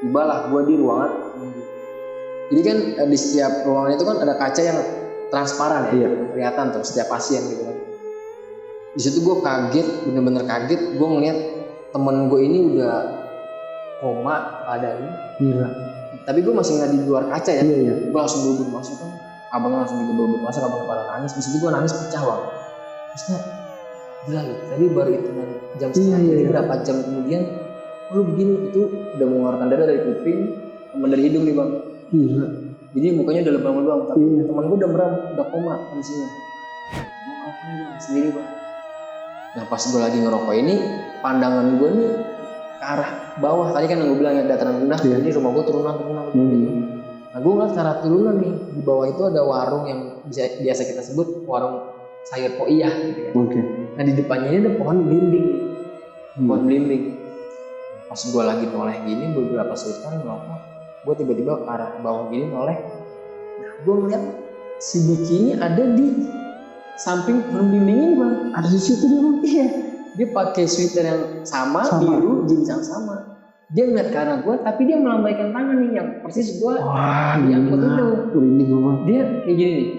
tibalah gue di ruangan. Jadi kan di setiap ruangan itu kan ada kaca yang transparan ya, kelihatan tuh setiap pasien gitu kan. Di situ gue kaget, bener-bener kaget. Gue ngeliat temen gue ini udah koma keadaannya. Gila. Tapi gue masih nggak di luar kaca ya. Iya. Gue langsung buru-buru masuk kan. Abangnya langsung juga buru-buru masuk, abangnya pada nangis. Di situ gue nangis pecah bang. Maksudnya gila lu, tadi baru hitungan jam setengah, berapa jam kemudian lu begini, itu udah mengeluarkan darah dari kuping, temen dari hidung nih bang. Gila. Jadi mukanya udah lebam doang, tapi temen gue udah koma kondisinya. Mau ngapain sendiri bang. Nah pas gue lagi ngerokok ini, pandangan gue nih ke arah bawah. Tadi kan yang gue bilang ya dataran rendah, jadi rumah gue turunan gitu. Nah gue ngeliat ke arah turunan nih, di bawah itu ada warung yang biasa kita sebut warung sayur poiyah gitu kan. Nah di depannya ini ada pohon belimbing, pohon belimbing. Pas gue lagi noleh gini, beberapa sultan ngelokok, gue tiba-tiba ke arah bawah gini noleh. Nah gue ngeliat si Diki ini ada di samping pohon belimbing ini bang. Ada di situ dia bang? Iya. Dia pakai sweater yang sama. Biru, jeans yang sama. Dia ngeliat ke arah gue, tapi dia melambaikan tangan nih yang persis gue. Wah, yang foto itu. Merinding gue bang. Dia kayak gini nih.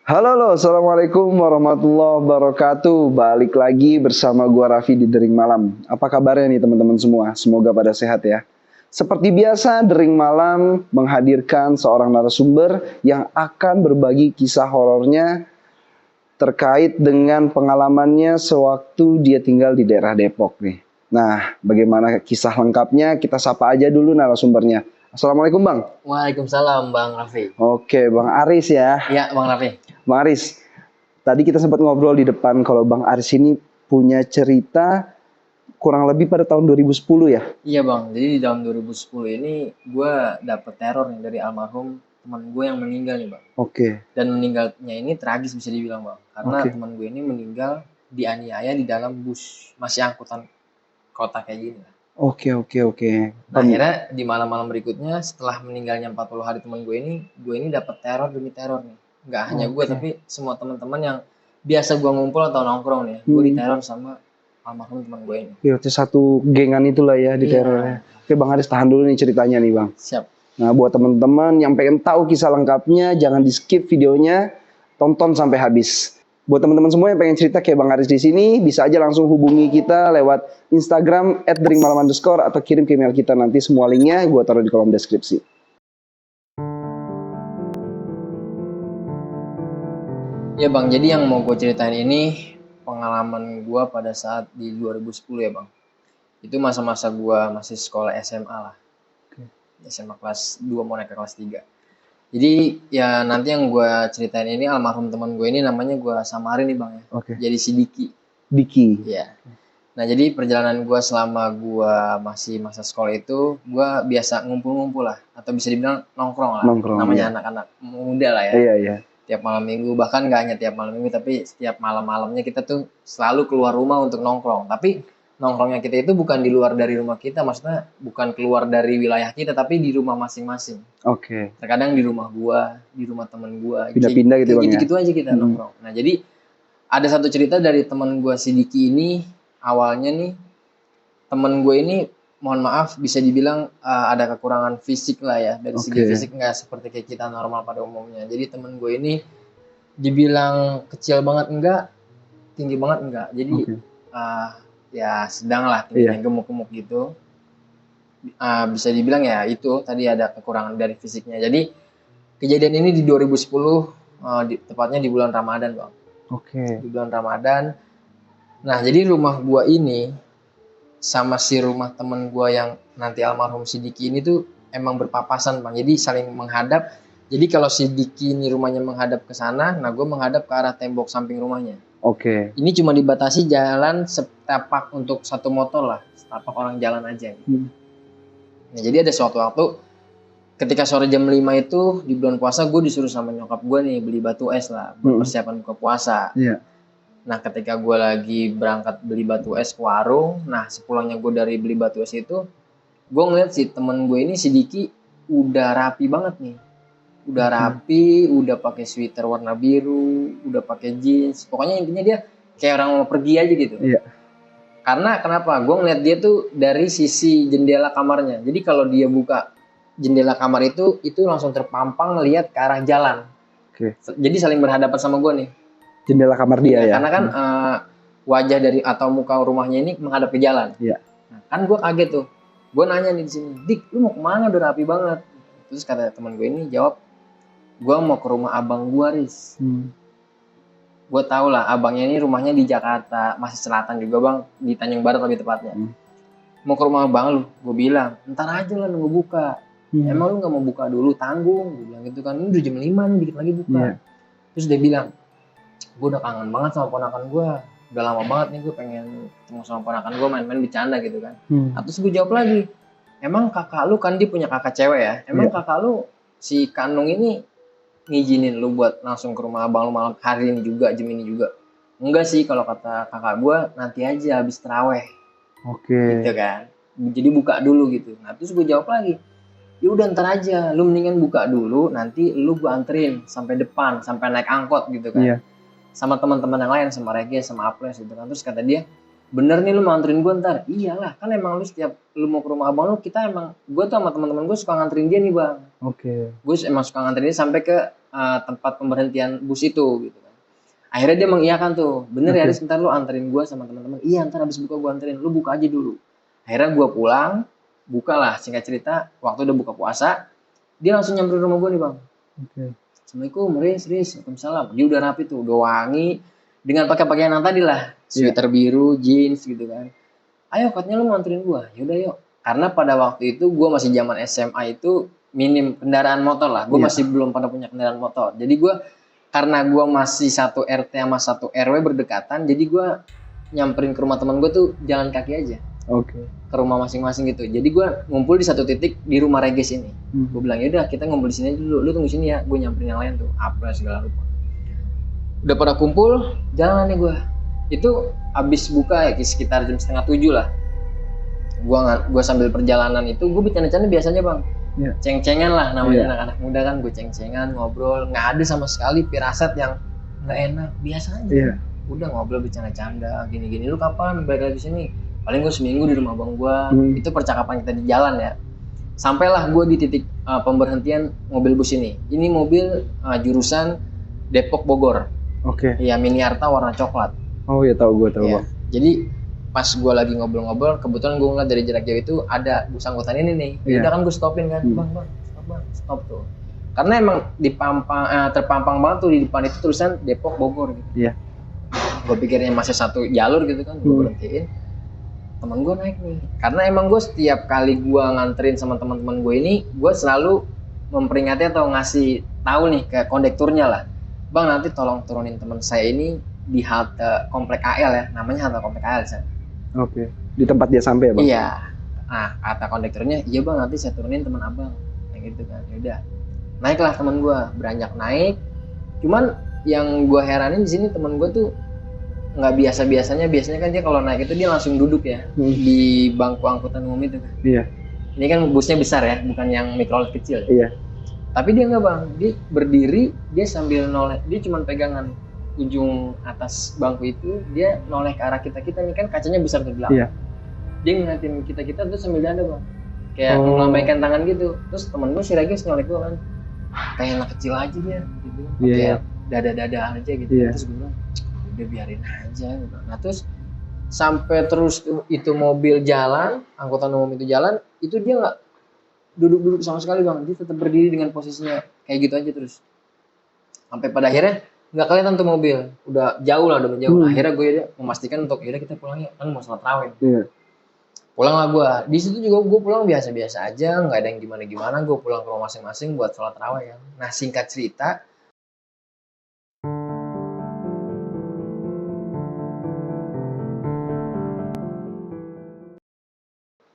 Halo, assalamualaikum warahmatullahi wabarakatuh. Balik lagi bersama gua Raffi di Dering Malam. Apa kabarnya nih teman-teman semua? Semoga pada sehat ya. Seperti biasa, Dering Malam menghadirkan seorang narasumber yang akan berbagi kisah horornya terkait dengan pengalamannya sewaktu dia tinggal di daerah Depok nih. Nah, bagaimana kisah lengkapnya? Kita sapa aja dulu narasumbernya. Assalamualaikum Bang. Waalaikumsalam Bang Raffi. Oke, Bang Aris ya. Iya Bang Raffi. Bang Aris, tadi kita sempat ngobrol di depan kalau Bang Aris ini punya cerita kurang lebih pada tahun 2010 ya? Iya Bang, jadi di tahun 2010 ini gue dapet teror nih dari almarhum teman gue yang meninggal nih Bang. Oke. Dan meninggalnya ini tragis bisa dibilang Bang. Karena teman gue ini meninggal dianiaya di dalam bus, masih angkutan kota kayak gini lah. Oke. Nah, akhirnya di malam-malam berikutnya setelah meninggalnya 40 hari teman gue ini dapat teror demi teror nih. Nggak hanya gue tapi semua teman-teman yang biasa gue ngumpul atau nongkrong nih. Gue diteror sama almarhum teman gue ini. Iya, satu gengan itulah ya di terornya. Oke Bang Aris, tahan dulu nih ceritanya nih Bang. Siap. Nah, buat teman-teman yang pengen tahu kisah lengkapnya, jangan di skip videonya, tonton sampai habis. Buat teman-teman semua yang pengen cerita kayak Bang Aris di sini, bisa aja langsung hubungi kita lewat Instagram @deringmalam_ atau kirim ke email kita, nanti semua linknya gue taruh di kolom deskripsi. Ya Bang, jadi yang mau gue ceritain ini pengalaman gue pada saat di 2010 ya Bang. Itu masa-masa gue masih sekolah SMA lah. SMA kelas 2 mau naik ke kelas 3. Jadi ya nanti yang gue ceritain ini almarhum teman gue ini namanya gue samarin nih Bang ya. Jadi si Diki. Diki. Iya. Nah jadi perjalanan gue selama gue masih masa sekolah itu, gue biasa ngumpul-ngumpul lah. Atau bisa dibilang nongkrong lah. Namanya anak-anak muda lah ya. Iya. Tiap malam minggu, bahkan gak hanya tiap malam minggu, tapi setiap malam-malamnya kita tuh selalu keluar rumah untuk nongkrong. Tapi nongkrongnya kita itu bukan di luar dari rumah kita, maksudnya bukan keluar dari wilayah kita, tapi di rumah masing-masing. Terkadang di rumah gua, di rumah temen gua, pindah-pindah gitu Bang ya? Gitu aja kita nongkrong. Nah jadi ada satu cerita dari temen gua si Diki ini. Awalnya nih temen gue ini mohon maaf bisa dibilang ada kekurangan fisik lah ya. Dari segi fisik nggak seperti kayak kita normal pada umumnya. Jadi temen gue ini dibilang kecil banget enggak, tinggi banget enggak. Jadi ya sedang lah, tingginya gemuk-gemuk gitu. Bisa dibilang ya itu tadi ada kekurangan dari fisiknya. Jadi kejadian ini di 2010, tepatnya di bulan Ramadan Bang. Di bulan Ramadan. Nah jadi rumah gua ini sama si rumah temen gua yang nanti almarhum si Diki ini tuh emang berpapasan Bang. Jadi saling menghadap. Jadi kalau si Diki ini rumahnya menghadap ke sana, nah gua menghadap ke arah tembok samping rumahnya. Ini cuma dibatasi jalan setapak untuk satu motor lah, setapak orang jalan aja. Nah jadi ada suatu waktu ketika sore jam 5 itu di bulan puasa gue disuruh sama nyokap gue nih beli batu es lah buat persiapan buka puasa. Nah ketika gue lagi berangkat beli batu es ke warung, nah sepulangnya gue dari beli batu es itu, gue ngeliat si temen gue ini si Diki udah rapi banget nih, udah rapi, udah pakai sweater warna biru, udah pakai jeans, pokoknya intinya dia kayak orang mau pergi aja gitu. Iya. Karena kenapa? Gue ngeliat dia tuh dari sisi jendela kamarnya. Jadi kalau dia buka jendela kamar itu langsung terpampang ngeliat ke arah jalan. Oke. Jadi saling berhadapan sama gue nih. Jendela kamar dia ya. Karena kan wajah dari atau muka rumahnya ini menghadap ke jalan. Iya. Nah, kan gue kaget tuh. Gue nanya nih di sini, Dik, lu mau kemana? Udah rapi banget. Terus kata teman gue ini jawab, gue mau ke rumah abang gue, Riz. Gue tau lah, abangnya ini rumahnya di Jakarta, masih selatan juga bang, di Tanjung Barat lebih tepatnya. Mau ke rumah abang lu, gue bilang, ntar aja lah nunggu buka. Emang lu gak mau buka dulu, tanggung. Gue bilang gitu kan, ini udah jam 5 nih, dikit lagi buka. Terus dia bilang, gue udah kangen banget sama ponakan gue. Udah lama banget nih gue pengen ketemu sama ponakan gue, main-main bercanda gitu kan. Terus gue jawab lagi, emang kakak lu kan dia punya kakak cewek ya, emang kakak lu si Kanung ini ngizinin lu buat langsung ke rumah abang lu malam hari ini juga, jam ini juga? Enggak sih, kalau kata kakak gue nanti aja habis taraweh. Gitu kan, jadi buka dulu gitu. Nah terus gue jawab lagi, ya udah ntar aja, lu mendingan buka dulu, nanti lu gue anterin sampai depan, sampai naik angkot gitu kan. Sama teman-teman yang lain, sama Rege, sama Aples gitu kan. Terus kata dia, bener nih lu mau anterin gue ntar? Iyalah, kan emang lu setiap lu mau ke rumah abang lu, kita emang, gue tuh sama teman-teman gue suka nganterin dia nih bang. Gue emang suka nganterin dia sampai ke tempat pemberhentian bus itu gitu kan. Akhirnya dia mengiyakan tuh, bener ya Riz, ntar lu anterin gue sama teman-teman. Iya, ntar habis buka gue anterin, lu buka aja dulu. Akhirnya gue pulang, buka lah, singkat cerita, waktu udah buka puasa, dia langsung nyamperin rumah gue nih bang. Assalamualaikum, Riz, Waalaikumsalam. Dia udah rapi tuh, udah wangi, dengan pakai pakaian yang tadi lah, sweater biru, jeans gitu kan. Ayo, katanya lu mau anterin gue. Yaudah yuk. Karena pada waktu itu gue masih zaman SMA itu minim kendaraan motor lah. Gue masih belum pada punya kendaraan motor. Jadi gue, karena gue masih satu RT sama satu RW berdekatan, jadi gue nyamperin ke rumah teman gue tuh jalan kaki aja. Ke rumah masing-masing gitu. Jadi gue ngumpul di satu titik di rumah Regis ini. Gue bilang, yaudah kita ngumpul di sini dulu. Lu tunggu sini ya. Gue nyamperin yang lain tuh. Apa segala rupa. Udah pada kumpul, jalan nih gue. Itu abis buka ya sekitar jam 6:30 lah. Gue sambil perjalanan itu gue bercanda-canda biasanya bang. Ceng-cengan lah namanya anak-anak muda kan. Gue ceng-cengan, ngobrol. Nggak ada sama sekali firasat yang nggak enak. Biasa aja. Udah ngobrol bercanda-canda. Gini-gini, lu kapan balik lagi sini? Paling gue seminggu di rumah abang gue. Itu percakapan kita di jalan ya. Sampailah gue di titik pemberhentian mobil bus ini. Ini mobil jurusan Depok Bogor. Iya, Miniarta warna coklat. Oh ya, tahu gue bang. Jadi pas gue lagi ngobrol-ngobrol, kebetulan gue ngeliat dari jarak jauh itu ada bus angkutan ini nih. Udah kan gue stopin kan, bang, stop tuh. Karena emang terpampang banget tuh di depan itu tulisan Depok Bogor gitu. Gue pikirnya masih satu jalur gitu kan, gue berhentiin. Temen gue naik nih, karena emang gue setiap kali gue nganterin sama teman-teman gue ini, gue selalu memperingati atau ngasih tahu nih ke kondekturnya lah, bang nanti tolong turunin teman saya ini di halte komplek AL ya, namanya halte komplek AL saya. Di tempat dia sampai ya bang? Iya. Nah kata kondekturnya, iya bang nanti saya turunin teman abang, kayak gitu kan. Yaudah, naiklah teman gue, beranjak naik. Cuman yang gue heranin di sini teman gue tuh nggak biasanya kan dia kalau naik itu dia langsung duduk ya di bangku angkutan umum itu kan. Ini kan busnya besar ya, bukan yang mikrolet kecil ya. Tapi dia nggak bang, dia berdiri, dia sambil noleh, dia cuma pegangan ujung atas bangku itu, dia noleh ke arah kita nih kan kacanya besar ke belakang. Dia ngeliatin kita terus sambil dada bang, kayak melambaikan tangan gitu. Terus temen gue si Regis nyolek gue kan, kayak anak kecil aja dia gitu, kayak dada aja gitu. Terus gue bilang, udah biarin aja. Nah terus sampai terus itu mobil jalan, angkutan umum itu jalan, itu dia nggak duduk sama sekali bang, dia tetap berdiri dengan posisinya kayak gitu aja terus. Sampai pada akhirnya nggak kelihatan tuh mobil, udah jauh lah, udah menjauh. Akhirnya gue memastikan untuk yaudah kita pulang ya, kan mau sholat tarawih. Pulang lah gue. Di situ juga gue pulang biasa-biasa aja, nggak ada yang gimana-gimana. Gue pulang ke rumah masing-masing buat sholat tarawih ya. Nah singkat cerita,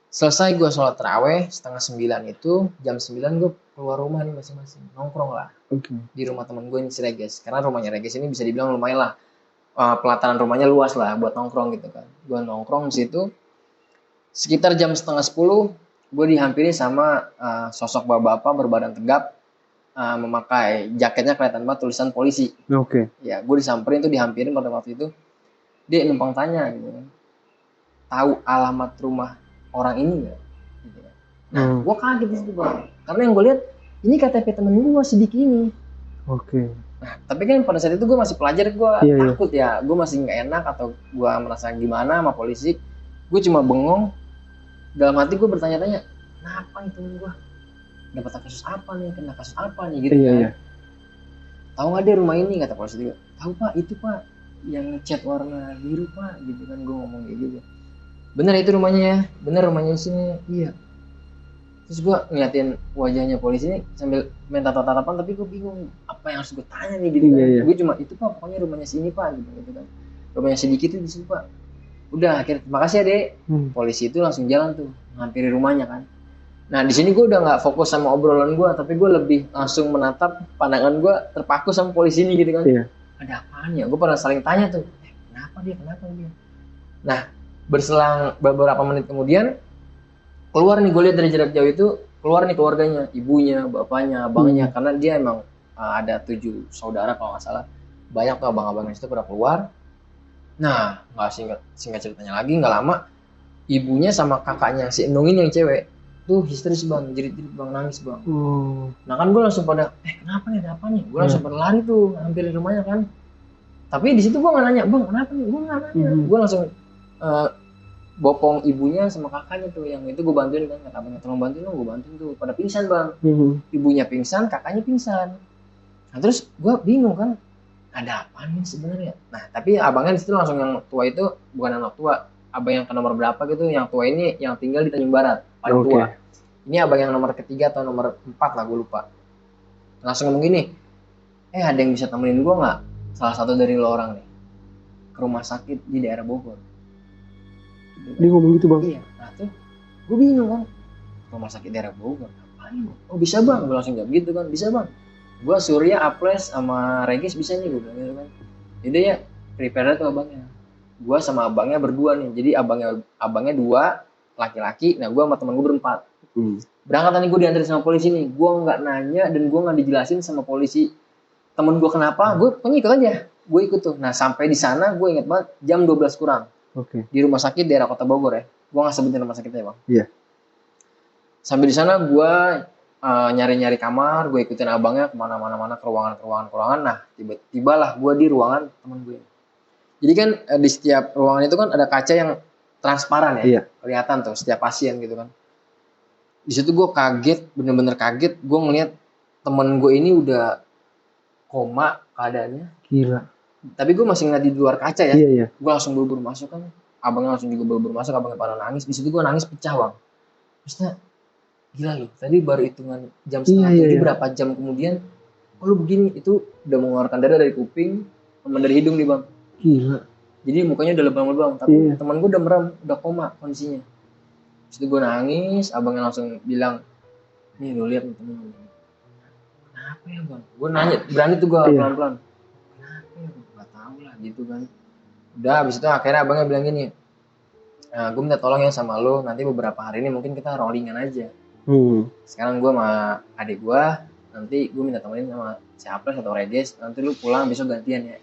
selesai gue sholat tarawih 8:30 itu, jam 9 gue keluar rumah nih masing-masing, nongkrong lah di rumah temen gue ini si Regis. Karena rumahnya Regis ini bisa dibilang lumayan lah, pelataran rumahnya luas lah buat nongkrong gitu kan. Gue nongkrong di situ sekitar jam 9:30, gue dihampiri sama sosok bapak-bapak berbadan tegap, memakai jaketnya kelihatan banget tulisan polisi. Oke. Ya, gue disamperin tuh, dihampirin pada waktu itu. Dia numpang tanya gitu kan, tahu alamat rumah orang ini nggak? Gitu kan. Nah, gue kaget di situ bang, karena yang gue lihat ini KTP temen gue Sidik ini. Oke. Nah, tapi kan pada saat itu gue masih pelajar, gue takut ya, gue masih nggak enak atau gue merasa gimana sama polisi. Gue cuma bengong, dalam hati gue bertanya-tanya, kenapa nih temen gue dapat kasus apa nih, kena kasus apa nih gitu kan. Tahu nggak dia rumah ini, kata polisi juga. Tahu pak, itu pak yang cat warna biru pak, gitu kan. Gue ngomong kayak gitu. Bener itu rumahnya ya, bener rumahnya di sini. Iya. Terus gue ngeliatin wajahnya polisi ini sambil main tatap-tatapan, tapi gue bingung apa yang harus gue tanya nih gitu kan. Gue cuma itu pak, pokoknya rumahnya sini pak, gitu kan. Rumahnya sedikit itu di sini pak. Udah, akhirnya terima kasih ya dek. Polisi itu langsung jalan tuh, ngampiri rumahnya kan. Nah di sini gue udah nggak fokus sama obrolan gue, tapi gue lebih langsung menatap, pandangan gue terpaku sama polisi ini gitu kan. Ada apaan ya? Gue pernah saling tanya tuh, kenapa dia? Nah berselang beberapa menit kemudian, keluar nih, gue lihat dari jarak jauh itu keluar nih keluarganya, ibunya, bapaknya, abangnya, karena dia emang ada 7 saudara kalau nggak salah. Banyak tuh abang-abangnya itu pada keluar. Nah nggak singkat ceritanya lagi, nggak lama ibunya sama kakaknya si Endong ini yang cewek tuh histeris bang, jerit-jerit bang, nangis bang. Nah kan gue langsung pada kenapa nih, ada apa nih? Gue langsung pada lari tuh hampir di rumahnya kan. Tapi di situ gue nggak nanya bang kenapa nih, gue nggak nanya. Gue langsung bopong ibunya sama kakaknya tuh, yang itu gue bantuin kan, kata abangnya tolong bantuin dong, gue bantuin tuh, pada pingsan bang. Ibunya pingsan, kakaknya pingsan. Nah terus gue bingung kan, ada apa nih sebenarnya. Nah tapi abangnya di situ langsung, yang tua itu bukan anak tua, abang yang ke nomor berapa gitu, yang tua ini yang tinggal di Tanjung Barat, paling tua. Ini abang yang nomor ketiga atau nomor 4 lah, gue lupa. Langsung ngomong gini, ada yang bisa temenin gue nggak, salah satu dari lo orang nih, ke rumah sakit di daerah Bogor. Dia ngomong gitu bang? Iya. Nah tuh gue bingung kan, rumah sakit daerah Bogor ngapain? Oh bisa bang, gue langsung jawab gitu kan, bisa bang, gue Surya, Aples sama Regis bisa nih, gue bilang gitu kan. Jadi ya prepare tuh abangnya, gue sama abangnya berdua nih, jadi abangnya 2 laki-laki, nah gue sama temen gue berempat. Berangkat nih gue diantar sama polisi nih, gue nggak nanya dan gue nggak dijelasin sama polisi temen gue kenapa, gue pokoknya ikut aja, gue ikut tuh. Nah sampai di sana gue inget banget jam 12 kurang. Di rumah sakit daerah Kota Bogor ya, gue nggak sebutin rumah sakitnya bang. Sampai di sana gue nyari-nyari kamar, gue ikutin abangnya kemana-mana, ke ruangan. Nah tiba-tibalah gue di ruangan temen gue. Jadi kan di setiap ruangan itu kan ada kaca yang transparan ya, kelihatan tuh setiap pasien gitu kan. Di situ gue kaget, bener-bener kaget, gue ngeliat temen gue ini udah koma keadaannya. Gila. Tapi gue masih ngeliat di luar kaca ya. Gue langsung buru-buru masuk kan, abangnya langsung juga buru-buru masuk, abangnya pada nangis. Di situ gue nangis pecah bang. Terusnya gila loh, tadi baru hitungan jam setengah 7, berapa jam kemudian lu begini, itu udah mengeluarkan darah dari kuping sama dari hidung nih bang. Gila. Jadi mukanya udah lebam-lebam, tapi teman gue udah merem, udah koma kondisinya. Terus itu gue nangis, abangnya langsung bilang, nih lu lihat nih temen lu. Kenapa ya bang? Gue nanya, berani tuh gue pelan-pelan. Kenapa ya bang? Gak tau lah gitu kan. Udah abis itu akhirnya abangnya bilang gini, gue minta tolong ya sama lo, nanti beberapa hari ini mungkin kita rollingan aja. Sekarang gue sama adik gue, nanti gue minta temenin sama si Aples atau Regis, nanti lu pulang besok gantian ya.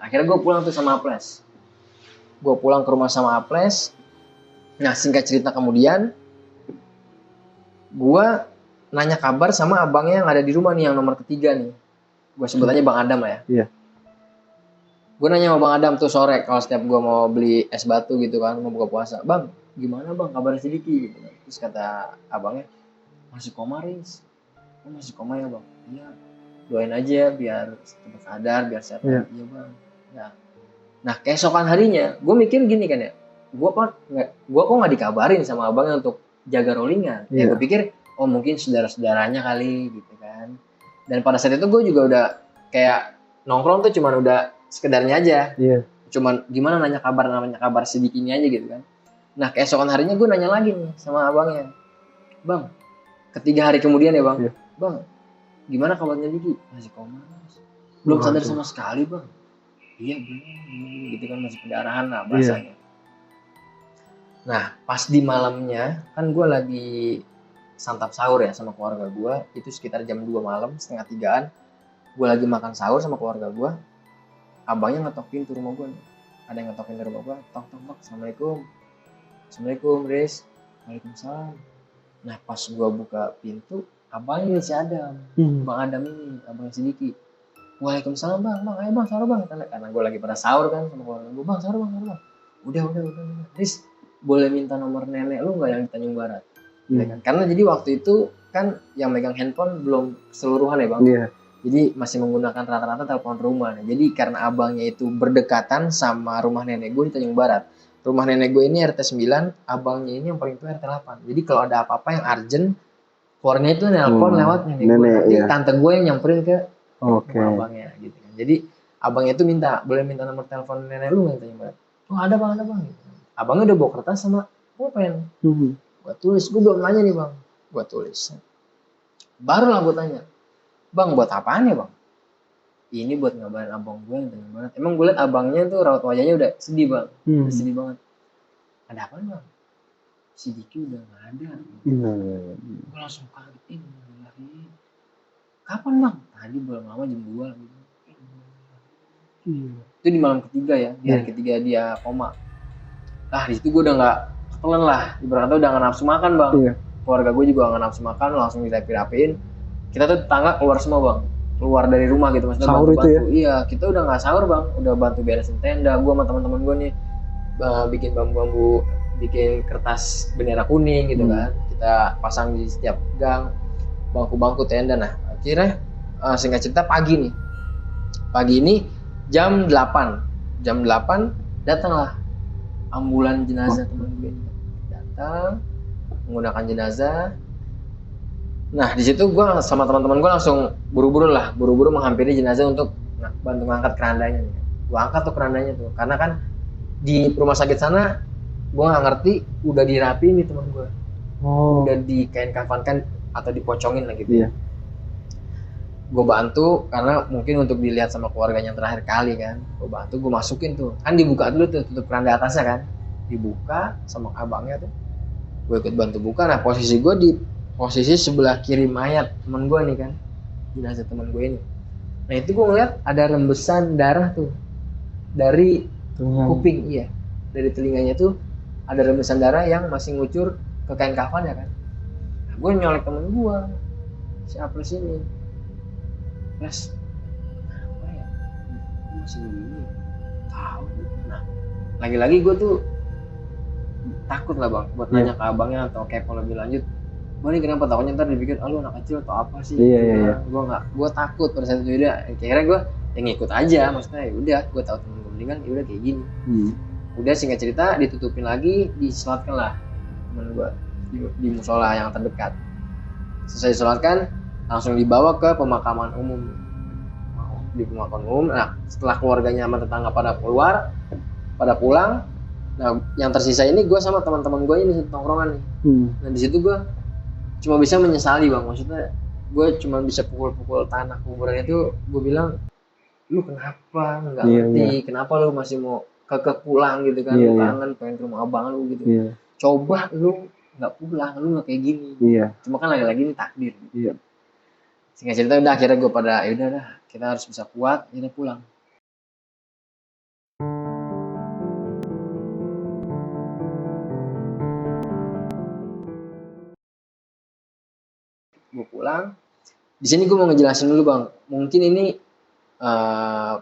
Akhirnya gue pulang tuh sama Aples. Gue pulang ke rumah sama Aples. Nah singkat cerita kemudian, gue nanya kabar sama abangnya yang ada di rumah nih, yang nomor ketiga nih. Gue sebutannya Bang Adam lah ya. Gue nanya sama Bang Adam tuh sore, kalau setiap gue mau beli es batu gitu kan, mau buka puasa. Bang, gimana bang kabar Sidiki? Gitu. Terus kata abangnya, masih koma Riz. Oh masih koma ya bang? Iya, doain aja biar cepat sadar, biar sehat. Iya bang. Nah keesokan harinya, gue mikir gini kan ya, gue kok nggak dikabarin sama abangnya untuk jaga rollingan. Ya gue pikir, oh mungkin saudara-saudaranya kali gitu kan. Dan pada saat itu gue juga udah kayak nongkrong tuh cuman udah sekedarnya aja. Cuman gimana namanya kabar Sidik ini aja gitu kan. Nah keesokan harinya gue nanya lagi nih sama abangnya, bang, ketiga hari kemudian ya bang, bang, gimana kabarnya Diki? Masih koma, belum sadar sama sekali bang. Iya belum, gitu kan, masih pendarahan lah bahasanya. Nah pas di malamnya kan gue lagi santap sahur ya sama keluarga gue, itu sekitar jam 2 malam, setengah tigaan. Gue lagi makan sahur sama keluarga gue, abangnya ngetok pintu rumah gue nih. Ada yang ngetok pintu rumah gue, tok tok tok, assalamualaikum. Assalamualaikum Riz. Waalaikumsalam. Nah pas gue buka pintu, abangnya si Adam, Bang Adam ini, abang Sidiki. Waalaikumsalam bang, ayo bang sahur bang. Karena gue lagi pada sahur kan sama keluarga gue, bang sahur bang. Udah. Riz, boleh minta nomor nenek lu nggak yang di Tanjung Barat? Ya kan? Karena jadi waktu itu kan yang megang handphone belum keseluruhan ya bang. Iya. Jadi masih menggunakan rata-rata telepon rumah. Nah, jadi karena abangnya itu berdekatan sama rumah nenek gue di Tanjung Barat. Rumah nenek gue ini RT 9, abangnya ini yang paling tua RT 8. Jadi kalau ada apa-apa yang urgent, keluarnya itu nelpon lewat nenek gue. Nanti iya. tante gue yang nyamperin ke Oke. rumah abangnya gitu kan. Jadi abangnya itu boleh minta nomor telepon nenek lu nggak di Tanjung Barat? Oh ada bang. Gitu. Abangnya udah bawa kertas sama pulpen. Gue tulis, gue belum nanya nih bang. Gue tulis. Barulah gue tanya, bang buat apaan ya bang? Ini buat ngabarin abang gue yang Tanjung Barat. Emang gue liat abangnya tuh raut wajahnya udah sedih bang. Udah sedih banget. Ada apa bang? Si Diki udah gak ada. Gue langsung kaget. Kapan bang? Tadi belum lama jam 2 gitu. Itu di malam ketiga ya. Di hari ketiga dia koma. Nah di situ gue udah gak ketelan lah. Ibaratnya udah gak nafsu makan bang. Keluarga gue juga gak nafsu makan. Langsung dirapi-rapiin. Kita tuh tetangga keluar semua bang. Keluar dari rumah gitu, maksudnya sahur bantu-bantu. Itu ya? Iya, kita udah nggak sahur bang, udah bantu beresin tenda. Gue sama teman-teman gue nih bikin bambu-bambu, bikin kertas bendera kuning gitu kan. Kita pasang di setiap gang, bangku-bangku tenda. Nah, akhirnya singkat cerita pagi ini jam 8 datanglah ambulan jenazah teman gue ini. Datang menggunakan jenazah. Nah di situ gue sama teman-teman gue langsung buru-buru menghampiri jenazah untuk bantu ngangkat kerandanya. Gue angkat tuh kerandanya tuh, karena kan di rumah sakit sana gue nggak ngerti udah dirapiin nih teman gue, udah dikain kafankan atau dipocongin lah gitu. Gue bantu karena mungkin untuk dilihat sama keluarganya yang terakhir kali kan. Gue bantu, gue masukin tuh, kan dibuka dulu tuh tutup keranda atasnya kan, dibuka sama abangnya tuh. Gue ikut bantu buka. Nah posisi gue di posisi sebelah kiri mayat teman gue nih kan, jenazah teman gue ini. Nah itu gue ngeliat ada rembesan darah tuh dari kuping, iya, dari telinganya tuh ada rembesan darah yang masih ngucur ke kain kafan ya kan. Nah, gue nyolek temen gue si Apres ini, Pres, apa ya, gue masih begini, tahu. Nah lagi-lagi gue tuh takut lah bang buat nanya ke abangnya atau kepo lebih lanjut. Gue nih kenapa, takutnya ntar dipikir lu anak kecil atau apa sih. Iya. Gue takut pada saat itu. Udah akhirnya gue yang ngikut aja, maksudnya ya udah gue tahu temen gue meninggal, ya udah kayak gini. Udah singkat cerita ditutupin lagi, disolatkan lah temen gue di musola yang terdekat. Selesai disolatkan langsung dibawa ke pemakaman umum. Di pemakaman umum, nah setelah keluarganya sama tetangga pada pulang, nah yang tersisa ini gue sama teman-teman gue ini tongkrongan nih. Nah di situ gue cuma bisa menyesali bang, maksudnya gue cuma bisa pukul-pukul tanah kuburan itu. Gue bilang, lu kenapa nggak ngerti, kenapa lu masih mau kekeh pulang gitu kan, lu kangen pengen ke rumah abang lu gitu. Coba lu nggak pulang, lu nggak kayak gini. Cuma kan lagi-lagi ini takdir gitu. Singkat cerita udah akhirnya gue pada udah kita harus bisa kuat, kita pulang. Gue pulang. Di sini gue mau ngejelasin dulu bang, mungkin ini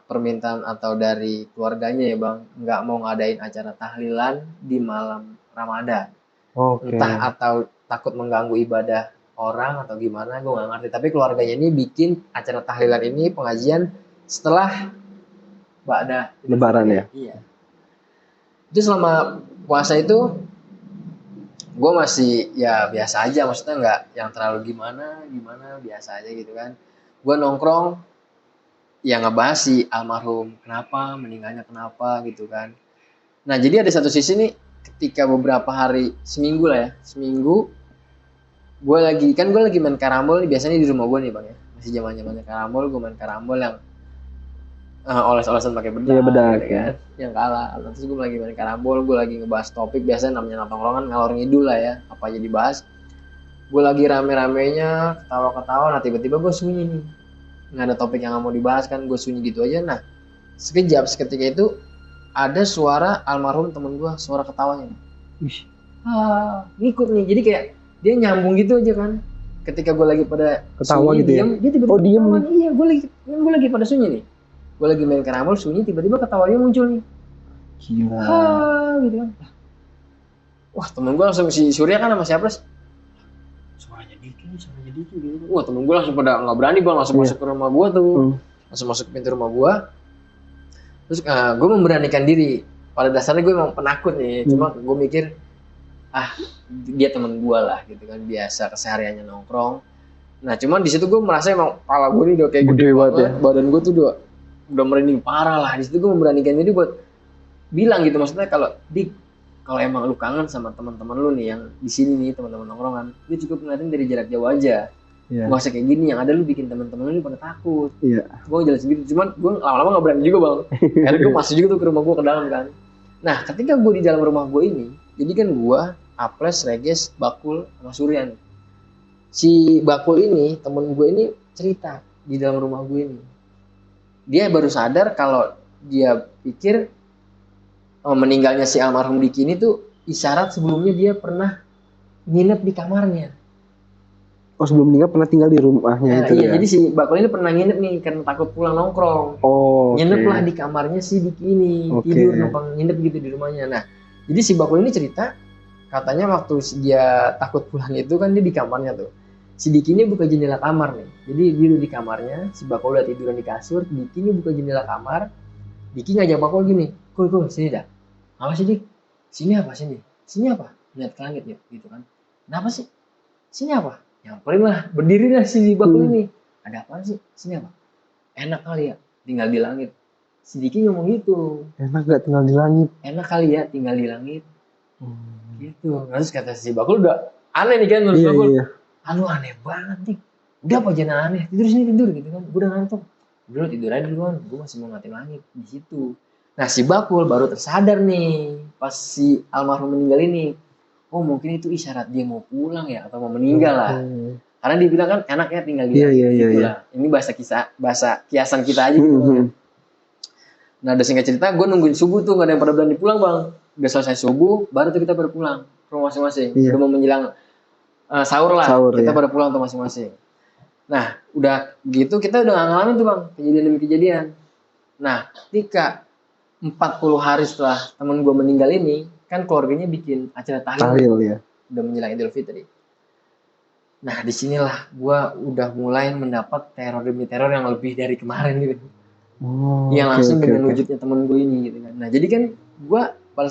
permintaan atau dari keluarganya ya bang, nggak mau ngadain acara tahlilan di malam Ramadan. Entah atau takut mengganggu ibadah orang atau gimana, gue nggak ngerti. Tapi keluarganya ini bikin acara tahlilan ini, pengajian setelah ba'da Lebaran ya. Iya. Itu selama puasa itu gue masih ya biasa aja, maksudnya nggak yang terlalu gimana biasa aja gitu kan. Gue nongkrong ya ngebahas si almarhum kenapa meninggalnya, kenapa gitu kan. Nah jadi ada satu sisi nih, ketika beberapa hari, seminggu gue lagi main karambol nih, biasanya di rumah gue nih bang ya, masih zamannya karambol. Gue main karambol yang oles-olesan pakai bedak, Iya, bedak, gitu kan. Yang kalah. Terus gue lagi main karambol, gue lagi ngebahas topik, biasanya namanya nongkrongan ngalor ngidul lah ya, apa aja dibahas. Gue lagi rame-ramenya ketawa-ketawa, nah tiba-tiba gue sunyi nih, nggak ada topik yang mau dibahas kan, gue sunyi gitu aja. Nah seketika itu ada suara almarhum temen gue, suara ketawanya. Ngikut nih, jadi kayak dia nyambung gitu aja kan. Ketika gue lagi pada Ketawa sunyi, gitu ya? diam, dia tiba-tiba diem ketawa. nih. Iya, gue lagi pada sunyi nih, gue lagi main karambol sunyi, tiba-tiba ketawanya muncul nih. Gila. Gitu kan. Wah temen gue langsung, si Surya kan sama siapa sih, suaranya Diki gitu. Wah temen gue langsung pada nggak berani bang, langsung masuk ke rumah gue tuh, langsung masuk ke pintu rumah gue. Terus gue memberanikan diri. Pada dasarnya gue emang penakut nih, cuma gue mikir dia temen gue lah gitu kan, biasa kesehariannya nongkrong. Nah cuman di situ gue merasa emang kepala gue nih udah kayak gede banget ya. Badan gue tuh udah merinding parah lah. Di situ gue memberanikan diri buat bilang gitu, maksudnya kalau emang lu kangen sama teman-teman lu nih yang di sini nih, teman-teman nongkrongan, lu cukup ngeliatin dari jarak jauh aja. Gak usah kayak gini, yang ada lu bikin teman-teman lu pada takut. Gue jelasin gitu, cuman gue lama-lama gak berani juga bang. Akhirnya gue masuk juga tuh ke rumah gue, ke dalam kan. Nah ketika gue di dalam rumah gue ini, jadi kan gue, Aples, Reges, Bakul, sama Surya nih. Si Bakul ini, temen gue ini cerita di dalam rumah gue ini. Dia baru sadar kalau dia pikir meninggalnya si almarhum Diki ini tuh isyarat sebelumnya dia pernah nginep di kamarnya. Oh sebelum meninggal pernah tinggal di rumahnya itu iya, ya? Jadi si Bakul ini pernah nginep nih karena takut pulang nongkrong. Nginep lah di kamarnya si Diki ini, tidur numpang nginep gitu di rumahnya. Nah jadi si Bakul ini cerita, katanya waktu dia takut pulang itu kan dia di kamarnya tuh. Si Diki ini buka jendela kamar nih. Jadi dia di kamarnya, si Bakul udah tiduran di kasur, Diki ini buka jendela kamar. Diki ngajak Bakul gini, Kul sini dah. Apa sih Dik? Sini apa sini? Sini apa? Lihat ke langit ya, gitu kan. Kenapa sih? Sini apa? Nyamperin lah, berdiri lah si Bakul ini. Ada apa sih? Sini apa? Enak kali ya, tinggal di langit. Si Diki ngomong gitu. Enak gak tinggal di langit? Enak kali ya, tinggal di langit. Gitu. Terus kata si Bakul udah aneh nih kan menurut Bakul. Lu aneh banget nih. Udah apa jangan aneh, tidur sini tidur gitu kan. Gue udah ngantuk. Udah tidur aja duluan, gue masih mau ngatin langit di situ. Nah si Bakul baru tersadar nih pas si almarhum meninggal ini. Oh mungkin itu isyarat dia mau pulang ya, atau mau meninggal lah. Karena dia bilang kan enaknya tinggal di gitu lah. Ini bahasa kiasan kita aja gitu. Nah udah singkat cerita, gue nungguin subuh tuh, gak ada yang pada berani pulang bang. Udah selesai subuh, baru tuh kita pada pulang ke rumah masing-masing. Udah mau menjelang sahur lah, kita pada pulang tuh masing-masing. Nah udah gitu kita udah gak ngalamin tuh bang, kejadian demi kejadian. Nah ketika 40 hari setelah temen gue meninggal ini, kan keluarganya bikin acara tahlil ya. Udah menjelang Idul Fitri. Nah disinilah gue udah mulai mendapat teror demi teror yang lebih dari kemarin gitu. Yang langsung dengan wujudnya temen gue ini gitu kan. Nah jadi kan gue pada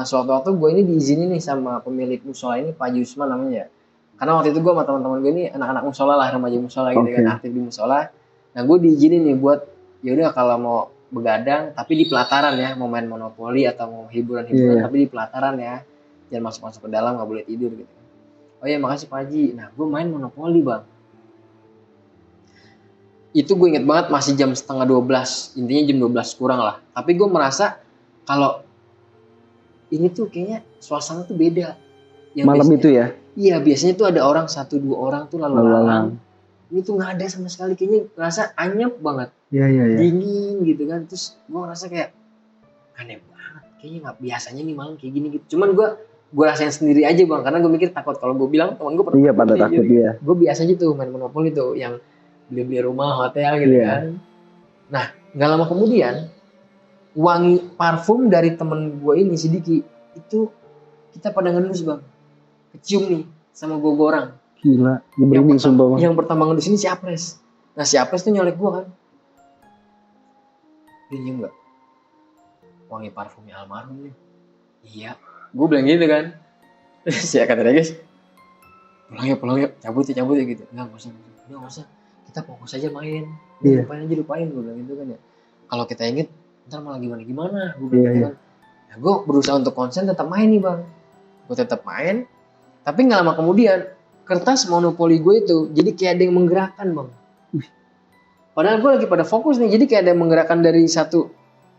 suatu waktu gue ini diizinin nih sama pemilik musola ini, Pak Yusman namanya. Karena waktu itu gue sama teman-teman gue ini anak-anak musola lah, remaja musola gitu kan, aktif di musola. Nah gue diizinin nih buat yaudah kalau mau begadang tapi di pelataran ya, mau main monopoli atau mau hiburan-hiburan tapi di pelataran ya, jangan masuk-masuk ke dalam, nggak boleh tidur gitu. Oh iya makasih Pak Haji. Nah gue main monopoli bang. Itu gue inget banget masih jam 11:30, intinya jam 12 kurang lah. Tapi gue merasa kalau ini tuh kayaknya suasana tuh beda. Yang malam biasanya, itu ya? Iya biasanya tuh ada orang 1-2 orang tuh lalu lalang. Ini tuh nggak ada sama sekali, kayaknya ngerasa anyep banget. Dingin gitu kan. Terus gue ngerasa kayak aneh banget, kayaknya nggak biasanya nih malam kayak gini gitu. Cuman gue rasain sendiri aja bang, karena gue mikir takut kalau gue bilang teman gue pada takut gitu. Gue biasa aja tuh main monopoli tuh yang beli rumah, hotel gitu kan. Nah nggak lama kemudian wangi parfum dari temen gue ini si Diki itu kita pada ngendus bang, kecium nih sama gue orang. Gila, berani sumpah bang. Yang pertama ngendus ini si Apres. Nah si Apres tuh nyolek gue kan, dia nyium gak wangi parfumnya almarhum nih? Iya, gue bilang gitu kan. Terus ya kata dia guys, pulang ya, cabut ya gitu. Enggak usah, kita fokus aja main. Lupain gue bilang gitu kan ya. Kalau kita inget ntar malah gimana gue bilang gitu kan. Nah gue berusaha untuk konsen tetap main nih bang. Gue tetap main, tapi nggak lama kemudian kertas monopoli gue itu jadi kayak ada yang menggerakkan bang. Padahal gue lagi pada fokus nih, jadi kayak ada yang menggerakkan dari satu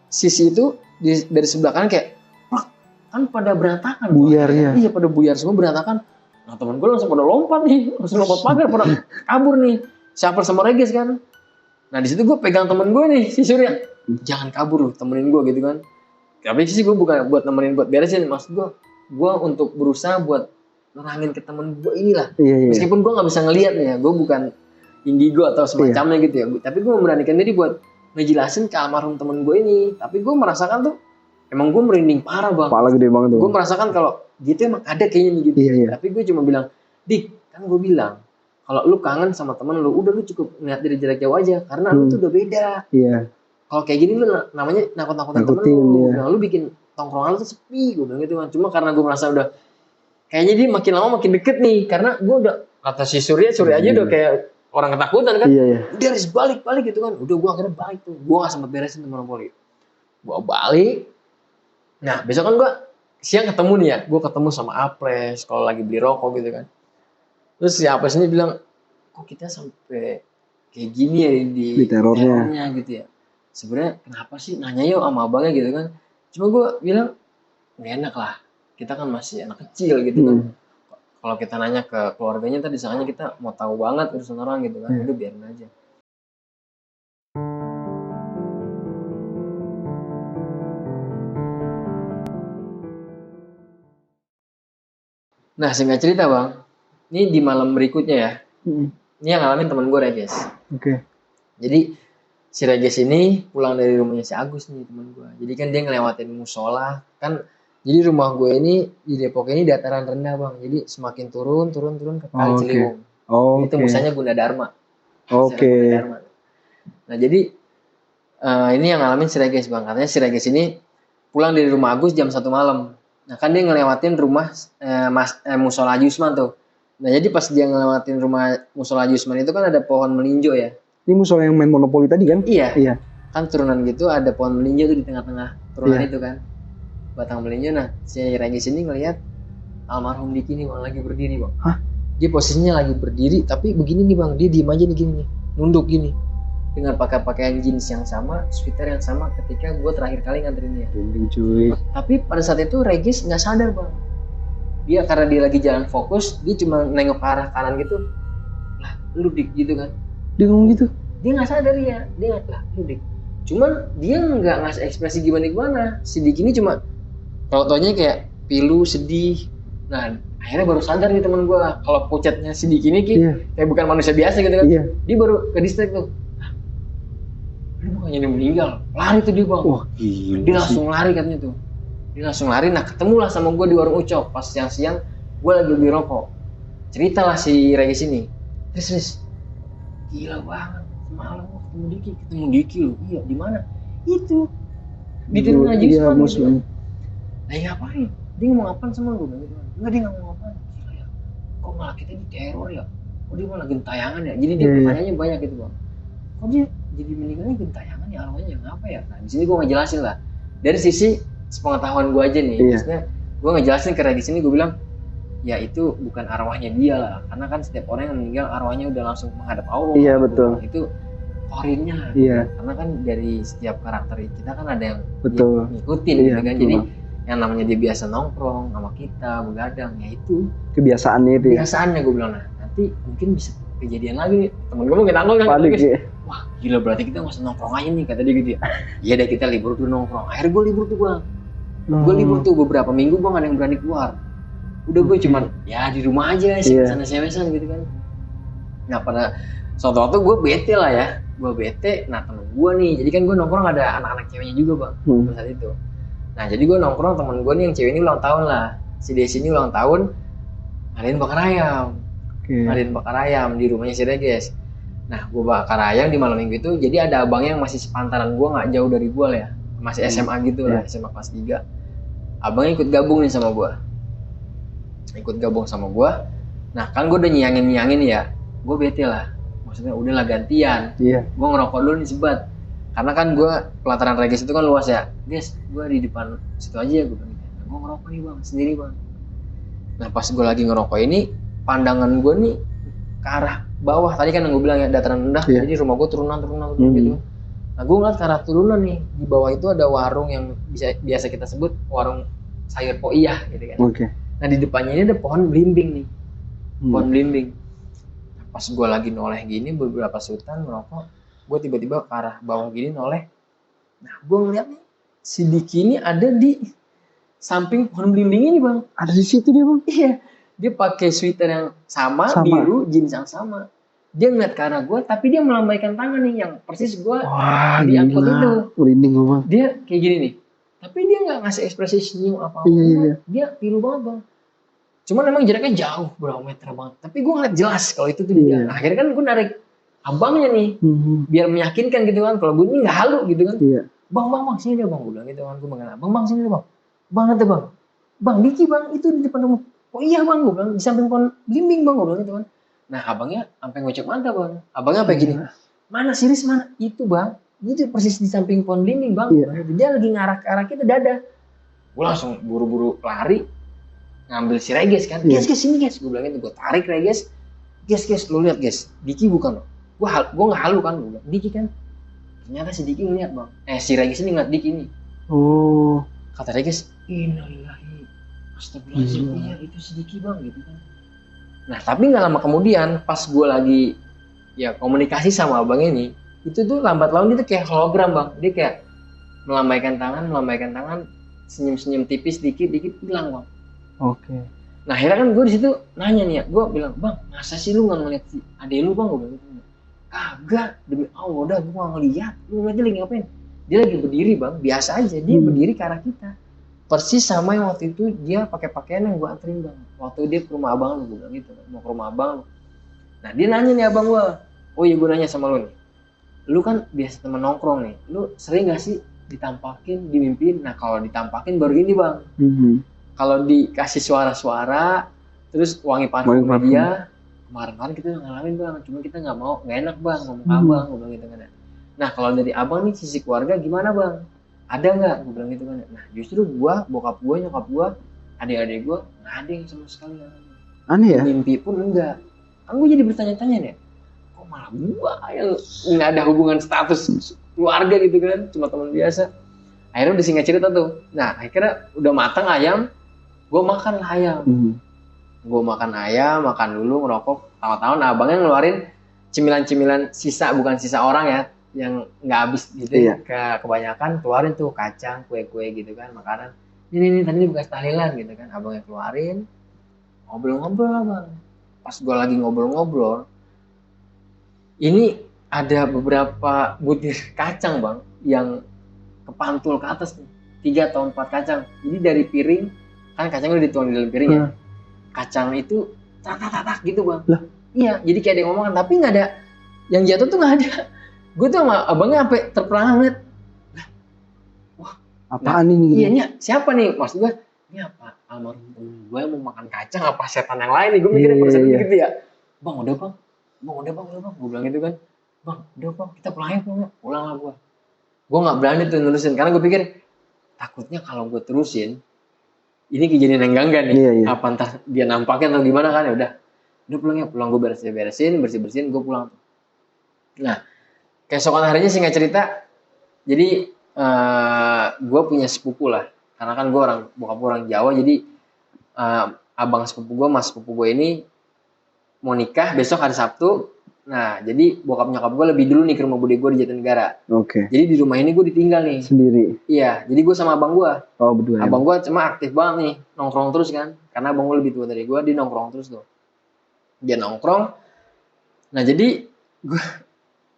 sisi itu dari sebelah kanan kayak, wah kan pada berantakan. Buyar ya. Iya pada buyar semua berantakan. Nah teman gue langsung pada lompat nih, langsung lompat pagar, pada kabur nih. Syafir sama Regis kan. Nah di situ gue pegang temen gue nih, si Surya. Jangan kabur, temenin gue gitu kan. Tapi sih gue bukan buat nemenin buat beresin, maksud gue untuk berusaha buat nerangin ke temen gue inilah. Iya. Meskipun gue nggak bisa ngelihat nih ya, gue bukan indigo atau semacamnya gitu ya. Tapi gue memberanikan diri buat ngejelasin ke almarhum temen gue ini. Tapi gue merasakan tuh, emang gue merinding parah bang. Kepala gede banget tuh. Gue merasakan kalau gitu emang ada kayaknya nih gitu. Iya. Tapi gue cuma bilang, Dik, kan gue bilang, kalau lu kangen sama temen lu, udah lu cukup ngeliat dari jarak jauh aja. Karena lu tuh udah beda. Iya. Kalau kayak gini lu namanya nakut-nakutin temen lu. Nah, lu bikin tongkrongan lu tuh sepi, gue bilang gitu kan. Cuma karena gue merasa udah, kayaknya dia makin lama makin deket nih. Karena gue udah, kata si Surya aja udah kayak orang ketakutan kan. Iya. Udah harus balik gitu kan. Udah gue akhirnya balik tuh. Gue gak sempet beresin temen poli. Gue balik. Nah besok kan gue siang ketemu nih ya. Gue ketemu sama Apres kalau lagi beli rokok gitu kan. Terus si Apres ini bilang, kok kita sampai kayak gini ya di terornya gitu ya. Sebenarnya kenapa sih nanya yuk sama abangnya gitu kan. Cuma gue bilang gak enak lah. Kita kan masih anak kecil gitu kan. Kalau kita nanya ke keluarganya tadi disangkanya kita mau tahu banget urusan orang gitu kan. Udah biarin aja. Nah singkat cerita bang, ini di malam berikutnya ya. Ini yang ngalamin temen gue Regis. Oke. Jadi si Regis ini pulang dari rumahnya si Agus nih temen gue. Jadi kan dia ngelewatin musola kan. Jadi rumah gue ini di Depok ini dataran rendah bang. Jadi semakin turun ke Kali Ciliwung. Itu musanya Bunda Dharma. Oke. Nah jadi ini yang ngalamin si Regis bang. Katanya si Regis ini pulang dari rumah Agus jam 1 malam. Nah kan dia ngelewatin rumah musola Jusman tuh. Nah jadi pas dia ngelewatin rumah musola Jusman itu kan ada pohon melinjo ya. Ini musola yang main monopoli tadi kan? Iya. Kan turunan gitu ada pohon melinjo tuh di tengah-tengah turunan itu kan. Batang melinjo. Nah si Regis ini ngelihat almarhum Diki nih bang lagi berdiri bang. Hah? Dia posisinya lagi berdiri tapi begini nih bang. Dia diem aja nih gini nih. Nunduk gini. Dengan pakai pakaian jeans yang sama, sweater yang sama ketika gue terakhir kali nganterin dia. Cuy. Tapi pada saat itu Regis nggak sadar bang. Dia karena dia lagi jalan fokus, dia cuma nengok ke arah kanan gitu. Lah, lu Dik gitu kan? Dia ngomong gitu? Dia nggak sadar ya, dia nggak lah lu Dik. Cuman dia nggak ngasih ekspresi gimana. Si Dik ini cuma kalau taunya kayak pilu, sedih. Nah, akhirnya baru sadar nih teman gue kalau pucatnya si Dik ini kayak bukan manusia biasa gitu kan? Iya. Dia baru ke distrik tuh. Dia bukannya dia meninggal, lari tuh dia bang. Wah gila. Dia langsung lari katanya tuh. Dia langsung lari, nah ketemulah sama gue di warung Ucok. Pas siang-siang, gue lagi beli rokok. Ceritalah si Regis ini. Terus, gila banget. Semalam gue ketemu Diki loh. Iya, di mana? Itu. Di terminal Jusman. Nah ngapain? Dia ngomong apaan sama gue? Enggak, dia nggak ngomong apaan. Gila ya. Kok malah kita diteror ya? Kok dia malah gentayangan ya? Jadi dia pertanyaannya banyak gitu bang. Kok dia jadi meninggalnya gentayangan ya, arwahnya yang apa ya? Nah di sini gue ngejelasin lah dari sisi sepengetahuan gue aja nih. Maksudnya gue ngejelasin ke Regis ini, gue bilang ya itu bukan arwahnya dia lah, karena kan setiap orang yang meninggal arwahnya udah langsung menghadap Allah. Iya betul. Itu korinnya. Iya. Karena kan dari setiap karakter kita kan ada yang ngikutin iya, gitu kan. Betul. Jadi yang namanya dia biasa nongkrong sama kita begadang ya itu kebiasaannya itu. Kebiasaannya gue bilang, nah nanti mungkin bisa kejadian lagi nih. Temen gue mungkin takut kan. Panik ya. Wah gila berarti kita nggak usah nongkrong aja nih kata dia gitu ya. Iya deh kita libur dulu nongkrong. Akhirnya gue libur tuh bang. Gue libur tuh beberapa minggu gue gak ada yang berani keluar. Udah gue cuman ya di rumah aja sana sewesan gitu kan. Nah pada suatu waktu gue bete lah ya. Gue bete, nah temen gue nih. Jadi kan gue nongkrong ada anak-anak ceweknya juga bang. Pada saat itu. Nah jadi gue nongkrong temen gue nih yang cewek ini ulang tahun lah. Si Desi ini ulang tahun. Ngadain bakar ayam. Ngadain bakar ayam di rumahnya si Regis. Nah gue bakar ayam di malam minggu itu. Jadi ada abangnya yang masih sepantaran gue gak jauh dari gue lah ya. Masih SMA gitu lah, SMA kelas 3. Abangnya ikut gabung nih sama gue. Nah kan gue udah nyiyangin ya. Gue bete lah. Maksudnya udahlah gantian. Gue ngerokok dulu nih sebat. Karena kan gue pelataran Regis itu kan luas ya. Guys, gue di depan situ aja ya gue bilang. Nah, gue ngerokok nih bang, sendiri bang. Nah pas gue lagi ngerokok ini, pandangan gue nih ke arah bawah. Tadi kan yang gue bilang ya dataran rendah, Iya. jadi rumah gue turunan gitu. Nah gue ngeliat ke arah turunan nih, di bawah itu ada warung yang biasa kita sebut warung sayur poiyah gitu kan. Oke. Nah di depannya ini ada pohon belimbing nih, pohon belimbing. Pas gue lagi noleh gini beberapa sultan merokok, gue tiba-tiba ke arah bawah gini noleh. Nah gue ngeliat nih si Diki ini ada di samping pohon belimbing ini bang. Ada di situ dia bang? Iya, dia pakai sweater yang sama, biru, jeans yang sama. Dia ngeliat ke arah gue, tapi dia melambaikan tangan nih yang persis gue di angkot itu. Merinding gue bang. Dia kayak gini nih, tapi dia nggak ngasih ekspresi senyum apa-apa. Iya. Dia pilu banget bang. Cuman emang jaraknya jauh berapa meter banget. Tapi gue ngeliat jelas kalau itu tuh dia. Nah, akhirnya kan gue narik abangnya nih, biar meyakinkan gitu kan. Kalau gue ini nggak halu gitu kan. Iya. Bang, sini deh bang. Gue bilang gitu kan. Gue manggil bang, sini deh bang. Bang, nanti bang. Bang, Diki bang, itu di depan rumah. Oh iya bang, gue bilang di samping pohon belimbing bang. Gue bilang gitu kan. Nah, abangnya sampai ngocek mata bang. Abangnya sampai gini. Mana Siris mana? Itu bang. Itu persis di samping pohon belimbing bang. Dia lagi ngarah ke arah kita dada. Gue langsung buru-buru lari ngambil si Reges kan. Guys, sini guys. Gue bilang itu, gue tarik Reges. Guys, lu lihat guys. Diki bukan loh. Gue nggak halu kan. Gue bilang, Diki kan. Ternyata si Diki ngeliat bang. Si Reges ini ngeliat Diki ini. Oh. Kata Reges, innalillahi. Astagfirullahaladzim. Iya itu si Diki bang gitu kan. Nah tapi nggak lama kemudian pas gue lagi ya komunikasi sama abang ini. Itu tuh lambat laun itu kayak hologram bang. Dia kayak melambaikan tangan. Senyum-senyum tipis dikit hilang bang. Oke. Nah akhirnya kan gue di situ nanya nih ya, gue bilang bang masa sih lu nggak ngeliat si adek lu bang? Gue bilang gitu. Kagak, demi Allah dah gue nggak ngeliat. Lu ngeliat dia lagi ngapain? Dia lagi berdiri bang, biasa aja dia berdiri ke arah kita. Persis sama yang waktu itu dia pakai pakaian yang gue anterin bang. Waktu dia ke rumah abang lu, gue bilang gitu, mau ke rumah abang lu. Nah dia nanya nih abang gue, oh iya gue nanya sama lu nih, lu kan biasa temen nongkrong nih, lu sering gak sih ditampakin, dimimpiin? Nah kalau ditampakin baru ini bang. Kalau dikasih suara-suara, terus wangi parfum dia, kemarin-kemarin kita udah ngalamin bang, cuma kita nggak enak bang ngomong ke abang, gue bilang gitu kan. Nah kalau dari abang nih sisi keluarga gimana bang? Ada nggak? Gue bilang gitu kan. Nah justru gue, bokap gue, nyokap gue, adik-adik gue nggak ada yang sama sekali. Aneh ya? Mimpi pun enggak. Kan gue jadi bertanya-tanya nih, kok malah gue yang nggak ada hubungan status keluarga gitu kan, cuma teman biasa. Akhirnya udah singkat cerita tuh. Nah akhirnya udah matang ayam. Gue makan lah ayam. Gue makan ayam, makan dulu, ngerokok. Tahu-tahu nah abangnya ngeluarin cemilan-cemilan sisa, bukan sisa orang ya, yang nggak habis gitu. Iya. Kebanyakan keluarin tuh kacang, kue-kue gitu kan, makanan. Ini tadi bekas tahlilan gitu kan. Abangnya keluarin, ngobrol-ngobrol lah bang. Pas gue lagi ngobrol-ngobrol, ini ada beberapa butir kacang bang, yang kepantul ke atas nih. 3 atau 4 kacang. Jadi dari piring, kan kacangnya udah dituang di dalam piring ya. Kacang itu tak gitu bang. Lah? Iya, jadi kayak ada yang ngomong kan, tapi nggak ada yang jatuh tuh nggak ada. Gue tuh sama abangnya sampai terperangah ngeliat. Wah, apaan ini? Iya, nih siapa nih? Maksud gue, ini apa? Almarhum gue yang mau makan kacang apa setan yang lain nih? Gue mikirnya perasaan gitu ya. Bang, udah bang. Gue bilang gitu kan. Bang, udah bang, kita pulang ya pulang lah gue. Gue nggak berani tuh nurusin karena gue pikir takutnya kalau gue terusin ini kejadian yang enggak nih. Iya. Apa entah dia nampaknya atau gimana kan, ya udah pulang gue beresin bersihin gue pulang. Nah keesokan harinya singkat cerita, jadi gue punya sepupu lah, karena kan gue bokap gue orang Jawa, jadi abang sepupu gue, mas sepupu gue ini mau nikah besok hari Sabtu. Nah, jadi bokap nyokap gue lebih dulu nih ke rumah bude gue di Jatinegara. Oke. Jadi di rumah ini gue ditinggal nih. Sendiri? Iya, jadi gue sama abang gue. Oh, berdua. Abang gue cuma aktif banget nih, nongkrong terus kan. Karena abang gue lebih tua dari gue, dia nongkrong terus tuh. Dia nongkrong. Nah, jadi gue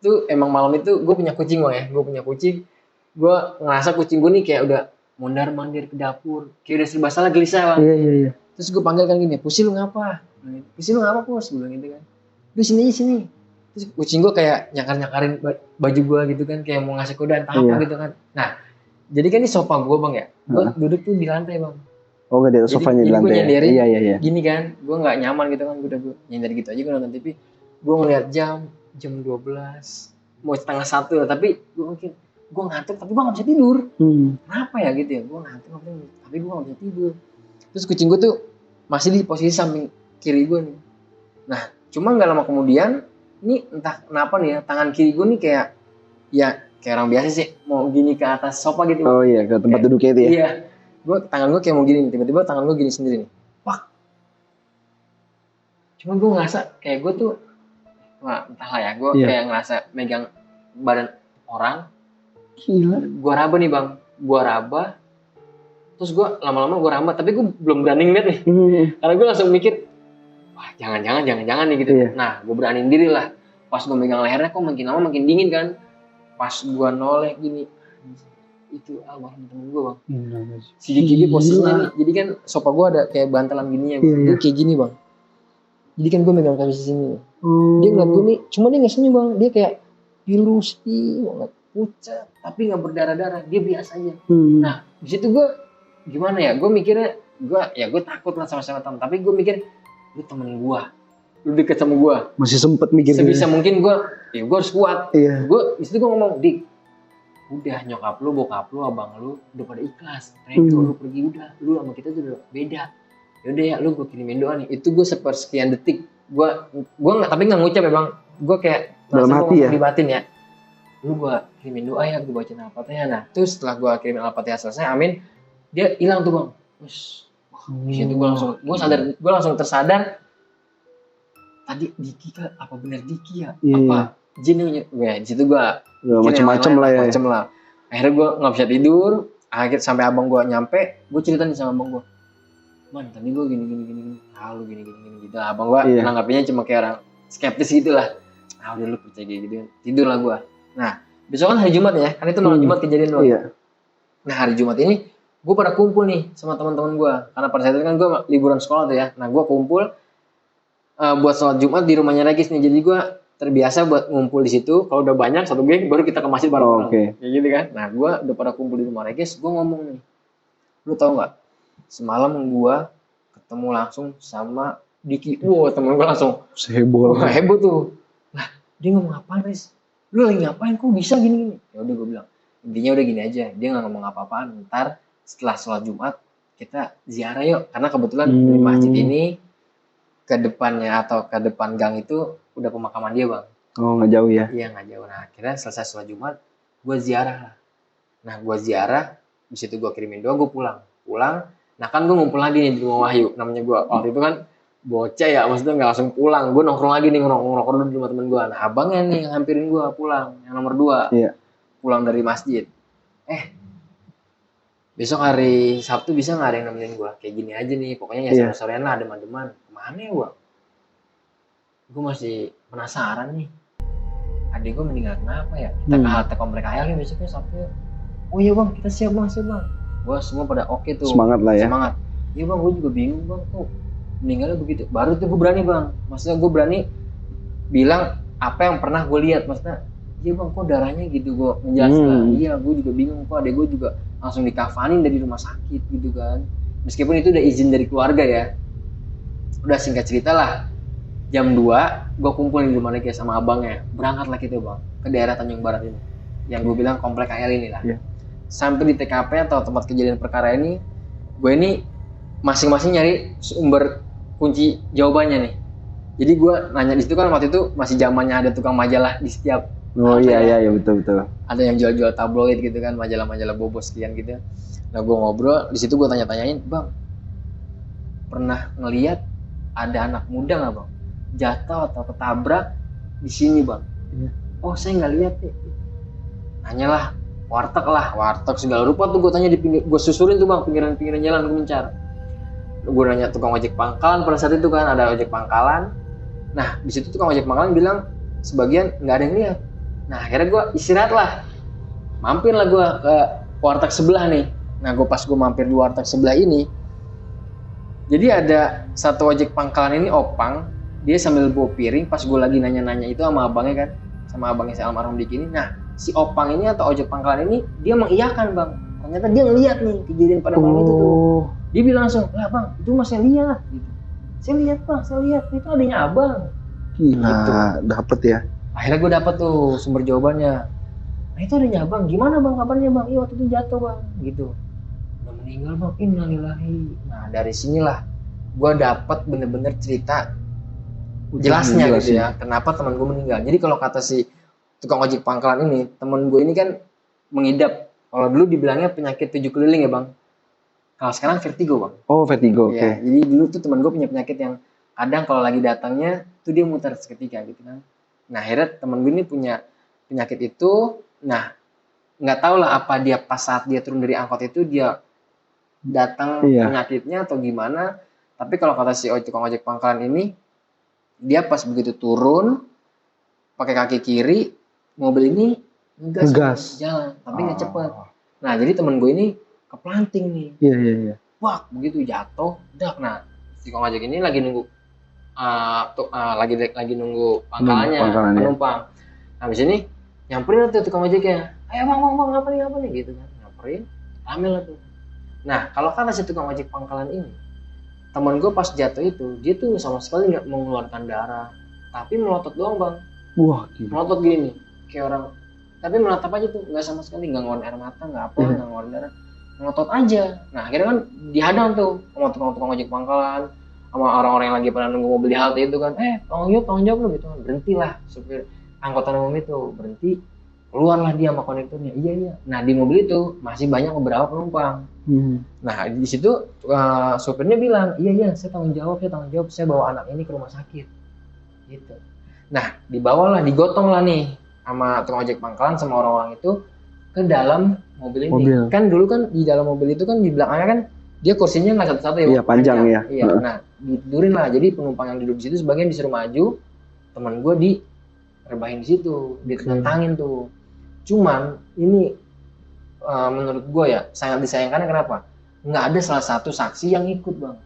tuh emang malam itu gue punya kucing gue ya. Gue punya kucing. Gue ngerasa kucing gue nih kayak udah mondar-mandir ke dapur. Kayak udah serba salah, gelisah bang. Iya. Terus gue panggil kan gini, Pusi lu ngapa? Pusi lu ngapa Pus? Gue bilang gitu kan. Lu sini. Terus kucing gue kayak nyakar-nyakarin baju gue gitu kan, kayak mau ngasih kode entah apa gitu kan. Nah, jadi kan ini sofa gue bang ya, gue duduk tuh di lantai bang. Oh gak ada sofanya di lantai? Jadi gue nyandarin, gini kan, gue gak nyaman gitu kan, gue nyandar gitu aja, gue nonton TV. Gue ngeliat jam 12, mau setengah 1 lah, tapi gue mungkin, gue ngantuk tapi gue gak bisa tidur. Kenapa ya gitu ya, gue ngantuk tapi gue gak bisa tidur. Terus kucing gue tuh masih di posisi samping kiri gue nih. Nah, cuma gak lama kemudian, ini entah kenapa nih ya, tangan kiri gue nih kayak orang biasa sih mau gini ke atas sofa gitu. Oh iya, ke tempat Kayak- duduknya itu ya. Iya, tangan gue kayak mau gini nih, tiba-tiba tangan gue gini sendiri nih. Wah, cuma gue ngerasa kayak gue tuh, wah entahlah ya, gue Iya. kayak ngerasa megang badan orang, Gila. gue raba nih bang, gue raba, terus gue lama-lama gue raba, tapi gue belum berani ngeliat nih, karena gue langsung mikir, wah jangan nih gitu. Iya. Nah, gue beraniin diri lah, pas gue megang lehernya kok makin lama makin dingin kan, pas gue noleh gini, itu almarhum temen gue bang. Si Diki posisinya nih, jadi kan sofa gue ada kayak bantalan gininya, Iya, dia kayak gini bang. Jadi kan gue megang posisi sini. Oh. Dia ngeliat gue nih, cuma dia nggak senyum bang, dia kayak ilusi banget, pucat, tapi nggak berdarah-darah, dia biasa aja. Nah, di situ gue gimana ya? Gue mikirnya, gue takut lah sama temen, tapi gue mikir, lu temen gue, lu deket sama gue, Masih sempet mikir sebisa mungkin gue harus kuat. Iya. Gue di situ gue ngomong, Dik, udah nyokap lu, bokap lu, abang lu udah pada ikhlas, lu pergi udah, lu sama kita tuh udah beda. Yaudah ya, lu gue kirimin doa nih. Itu gue sepersekian detik, gue nggak, tapi nggak ngucap ya bang, gue kayak dalam hati ya, di batin ya, lu gue kirimin doa ya, gue bacain Al-Fatihah. Nah terus setelah gue kirimin Al-Fatihah selesai, amin, dia hilang tuh bang. Terus di situ gue langsung tersadar, tadi Diki kan, apa benar Diki ya, apa jinnya, di situ gue macem-macem lah ya. Macem lah. Akhirnya gue nggak bisa tidur. Akhirnya sampai abang gue nyampe, gue ceritain sama abang gue, man tadi gue gini gini gitu. Abang gue nanggapinnya cuma kayak orang skeptis gitu lah. Udah lu percaya gitu. Tidur lah gue. Nah besok kan hari Jumat ya, kan itu malam Jumat kejadian doang. Nah hari Jumat ini gue pada kumpul nih sama teman-teman gue, karena pada saat itu kan gue liburan sekolah tuh ya. Nah gue kumpul buat sholat Jumat di rumahnya Regis nih. Jadi gue terbiasa buat ngumpul di situ. Kalau udah banyak satu geng, baru kita ke masjid bareng-bareng. Kayak gitu kan. Nah gue udah pada kumpul di rumah Regis, gue ngomong nih, lu tau nggak? Semalam gue ketemu langsung sama Diki. Wow, temen gue langsung heboh tuh. Lah dia ngomong apa Riz? Lu lagi ngapain? Kok bisa gini? Ya udah gue bilang, intinya udah gini aja. Dia nggak ngomong apa-apaan. Ntar setelah sholat Jumat kita ziarah yuk. Karena kebetulan di masjid ini ke depannya atau ke depan gang itu udah pemakaman dia bang. Oh nggak jauh ya? Iya nggak jauh. Nah akhirnya selesai sholat Jumat gue ziarah lah. Nah gue ziarah, di situ gue kirimin doa, gue pulang. Nah kan gue ngumpul lagi nih di rumah Wahyu. Namanya gue waktu itu kan bocah ya, maksudnya nggak langsung pulang. Gue nongkrong lagi nih, nongkrong dulu di rumah temen gue. Nah abangnya nih yang hampirin gue pulang, yang nomor 2. Iya. Pulang dari masjid. Besok hari Sabtu bisa nggak ada yang nemenin gue? Kayak gini aja nih, pokoknya ya sore-sorean lah, deman-deman. Kemana ya gue? Gue masih penasaran nih. Adik gue meninggal kenapa ya? Kita ke halte komplek Ayal ya besoknya Sabtu ya. Oh iya bang, kita siap bang. Gue semua pada oke tuh. Semangat lah ya. Semangat. Iya bang, gue juga bingung bang. Kok meninggalnya begitu? Baru tuh gue berani bang. Maksudnya gue berani bilang apa yang pernah gue lihat. Maksudnya, iya bang kok darahnya gitu. Gue menjelaskan. Iya gue juga bingung kok. Adek gue juga langsung dikafanin dari rumah sakit gitu kan. Meskipun itu udah izin dari keluarga ya. Udah singkat cerita lah. Jam 2 gue kumpul di rumah Regi sama abangnya. Berangkat lah kita bang ke daerah Tanjung Barat ini. Yang gue bilang komplek Ayal ini lah. Sampai di TKP atau tempat kejadian perkara ini, gue ini masing-masing nyari sumber kunci jawabannya nih. Jadi gue nanya di situ kan, waktu itu masih zamannya ada tukang majalah di setiap. Oh iya betul. Ada yang jual-jual tabloid gitu kan, majalah-majalah bobos sekian gitu. Nah gue ngobrol di situ, gue tanya-tanyain, bang pernah ngelihat ada anak muda nggak bang jatuh atau ketabrak di sini bang? Oh saya nggak lihat nih. Nanyalah warteg segala rupa tuh gue tanya di pinggir, gue susurin tuh bang pinggiran jalan, gue mencar. Gue nanya tukang ojek pangkalan, pada saat itu kan ada ojek pangkalan. Nah di situ tukang ojek pangkalan bilang sebagian nggak ada yang lihat. Nah akhirnya gue istirahat lah, mampir lah gue ke warteg sebelah nih. Nah pas gue mampir di warteg sebelah ini, jadi ada satu ojek pangkalan ini opang, dia sambil bawa piring. Pas gue lagi nanya-nanya itu sama abangnya kan, sama abangnya si almarhum Diki ini. Nah si opang ini atau ojek pangkalan ini dia mengiyakan bang, ternyata dia ngeliat nih kejadian pada malam itu tuh. Dia bilang langsung, lah bang itu mas saya lihat gitu. Saya lihat bang, itu adanya abang. Gila, gitu. Dapet ya. Akhirnya gue dapet tuh sumber jawabannya. Nah itu adanya abang, gimana bang kabarnya bang? Iya waktu itu jatuh bang gitu. Udah meninggal bang, innalillahi. Nah dari sinilah gue dapet bener-bener cerita jelasnya gitu jelasin. ya, kenapa teman gue meninggal. Jadi kalau kata si tukang ojek pangkalan ini, teman gue ini kan mengidap, kalau dulu dibilangnya penyakit 7 keliling ya bang, kalau sekarang vertigo bang. Oh, vertigo, oke. Iya, jadi dulu tuh teman gue punya penyakit yang kadang kalau lagi datangnya tuh dia muter seketika gitu kan. Nah akhirnya teman gue ini punya penyakit itu. Nah nggak tahu lah apa dia pas saat dia turun dari angkot itu dia datang Iya. penyakitnya atau gimana. Tapi kalau kata si tukang ojek pangkalan ini, dia pas begitu turun pakai kaki kiri, mobil ini Ngegas. jalan tapi nggak Oh. cepet. Nah jadi temen gue ini keplanting nih, Iya, iya, iya. wah begitu jatuh dak. Nah si tukang ojek ini lagi nunggu lagi nunggu pangkalannya, Pangkalannya. penumpang. Nah habis ini nyamperin tuh tukang ojeknya, ayo bang apa nih gitu kan, nyamperin rame lah tuh. Nah kalau kata si tukang ojek pangkalan ini, teman gue pas jatuh itu dia tuh sama sekali nggak mengeluarkan darah, tapi melotot doang bang. Wah, gila. Melotot gini kayak orang, tapi menatap aja tuh, nggak sama sekali, nggak ngeluarin air mata, nggak apa, nggak ngeluarin darah, melotot aja. Nah akhirnya kan dihadang tuh sama tukang ojek pangkalan, sama orang-orang yang lagi pada nunggu mobil di halte itu kan, tanggung jawab lu gitu kan. Berhentilah supir angkutan umum itu, berhenti, keluarlah dia sama konektornya. Iya. Nah di mobil itu masih banyak beberapa penumpang. Nah di situ supirnya bilang, iya saya tanggung jawab, saya bawa anak ini ke rumah sakit gitu. Nah dibawalah, digotong lah nih sama tukang ojek pangkalan sama orang-orang itu ke dalam mobil ini. Kan dulu kan di dalam mobil itu kan di belakangnya kan dia kursinya nggak satu-satu ya. Iya, panjang ya. Iya. Nah ditidurin lah, jadi penumpang yang duduk di situ sebagian disuruh maju, teman gue rebahin di situ, ditentangin tuh. Cuman ini menurut gue ya sangat disayangkan. Kenapa? Nggak ada salah satu saksi yang ikut bang.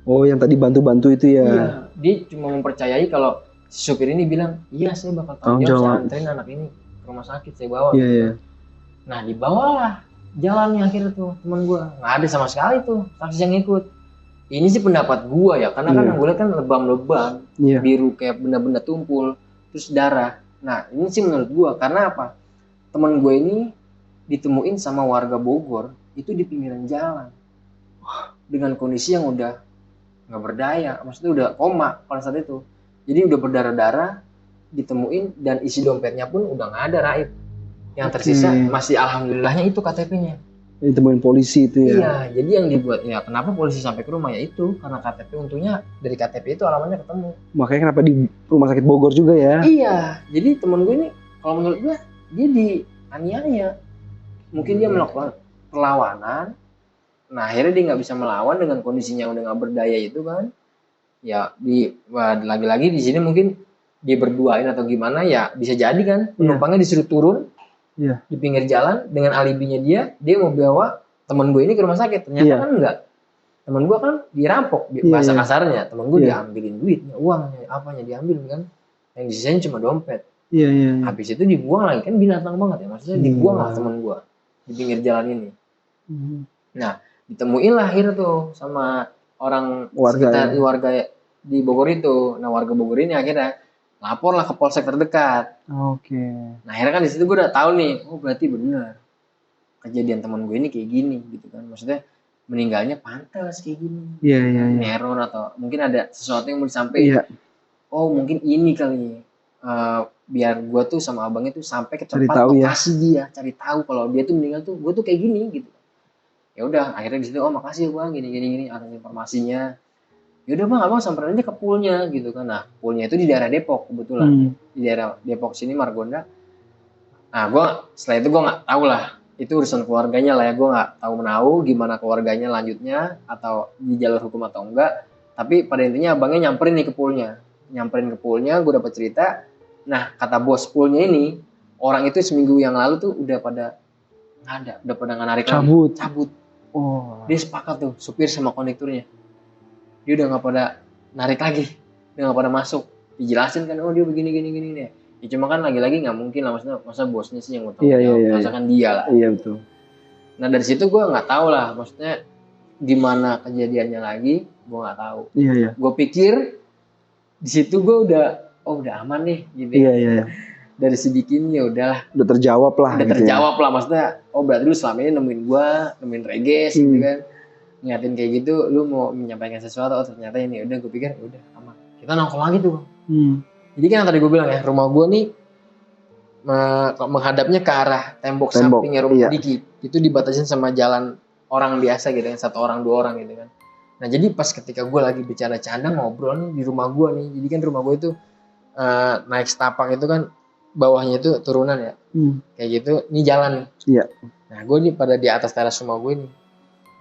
Oh, yang tadi bantu-bantu itu ya? Iya, dia cuma mempercayai kalau si supir ini bilang, iya saya bakal tanggung jawab, saya anterin anak ini ke rumah sakit, saya bawa. Iya. Nah dibawalah jalannya akhirnya tuh teman gue, nggak ada sama sekali tuh saksi yang ikut. Ini sih pendapat gue ya, karena kan yang gue lihat kan lebam-lebam, biru kayak benda-benda tumpul, terus darah. Nah ini sih menurut gue, karena apa? Teman gue ini ditemuin sama warga Bogor itu di pinggiran jalan dengan kondisi yang udah nggak berdaya, maksudnya udah koma pada saat itu. Jadi udah berdarah-darah, ditemuin, dan isi dompetnya pun udah nggak ada, raib. Yang tersisa masih alhamdulillahnya itu KTP-nya. Ditemuin polisi itu ya? Iya, jadi yang dibuat ya kenapa polisi sampai ke rumah ya itu karena KTP, untungnya dari KTP itu alamatnya ketemu. Makanya kenapa di rumah sakit Bogor juga ya? Iya, jadi temen gue ini kalau menurut gue dia dianiaya. Mungkin dia melakukan perlawanan. Nah akhirnya dia nggak bisa melawan dengan kondisinya udah nggak berdaya itu kan. Ya lagi-lagi di sini mungkin dia berduain atau gimana ya, bisa jadi kan penumpangnya disuruh turun di pinggir jalan dengan alibinya dia mau bawa temen gue ini ke rumah sakit. Ternyata kan enggak, temen gue kan dirampok, bahasa kasarnya temen gue diambilin duitnya, uangnya, apanya diambil kan, yang disisain cuma dompet. Habis itu dibuang lagi, kan binatang banget ya, maksudnya dibuang lah temen gue di pinggir jalan ini. Nah ditemuin lah akhirnya tuh sama orang sekitar warga di Bogor itu. Nah warga Bogor ini akhirnya lapor lah ke polsek terdekat. Nah akhirnya kan di situ gue udah tahu nih, oh berarti benar kejadian teman gue ini kayak gini gitu kan, maksudnya meninggalnya pantas kayak gini. Error atau mungkin ada sesuatu yang mau disampaikan. Oh mungkin ini kali biar gue tuh sama abang itu sampai ke tempat lokasi dia, cari tahu kalau dia tuh meninggal tuh gue tuh kayak gini gitu. Ya udah akhirnya di situ, oh makasih ya bang gini atas informasinya. Ya udah bang, abang samperin aja ke poolnya gitu kan. Nah poolnya itu di daerah Depok kebetulan, di daerah Depok sini Margonda. Nah setelah itu gue nggak tahu lah, itu urusan keluarganya lah ya, gue nggak tahu gimana keluarganya lanjutnya atau di jalur hukum atau enggak. Tapi pada intinya abangnya nyamperin ke poolnya, gue dapat cerita. Nah kata bos poolnya ini, orang itu seminggu yang lalu tuh udah pada nggak ada, udah pada nggak narik lagi, cabut. Dia sepakat tuh supir sama kondekturnya, dia udah nggak pada narik lagi, udah nggak pada masuk. Dijelasin kan, oh dia begini deh. Ya cuma kan lagi-lagi nggak mungkin lah, maksudnya masa bosnya sih yang mau tahu, masakan dia lah. Iya betul. Nah dari situ gue nggak tahu lah, maksudnya gimana kejadiannya lagi, gue nggak tahu. Gue pikir di situ gue udah aman nih gitu. Dari sedikit ya udahlah, udah terjawab lah, maksudnya oh berarti lu selama ini nemuin Reges gitu kan, ngingatin kayak gitu, lu mau menyampaikan sesuatu, oh ternyata ini, udah gue pikir udah aman. kita nongkrong lagi tuh Bang. Hmm. Jadi kan yang tadi gue bilang ya, rumah gue nih menghadapnya ke arah tembok sampingnya rumah Diki. Itu dibatasin sama jalan orang biasa gitu kan, 1 orang 2 orang gitu kan. Nah jadi pas ketika gue lagi bicara canda ngobrol nih di rumah gue nih, jadi kan rumah gue itu naik setapak itu kan bawahnya itu turunan ya, kayak gitu, ini jalan nih. Iya. Nah gue nih pada di atas teras rumah gue nih.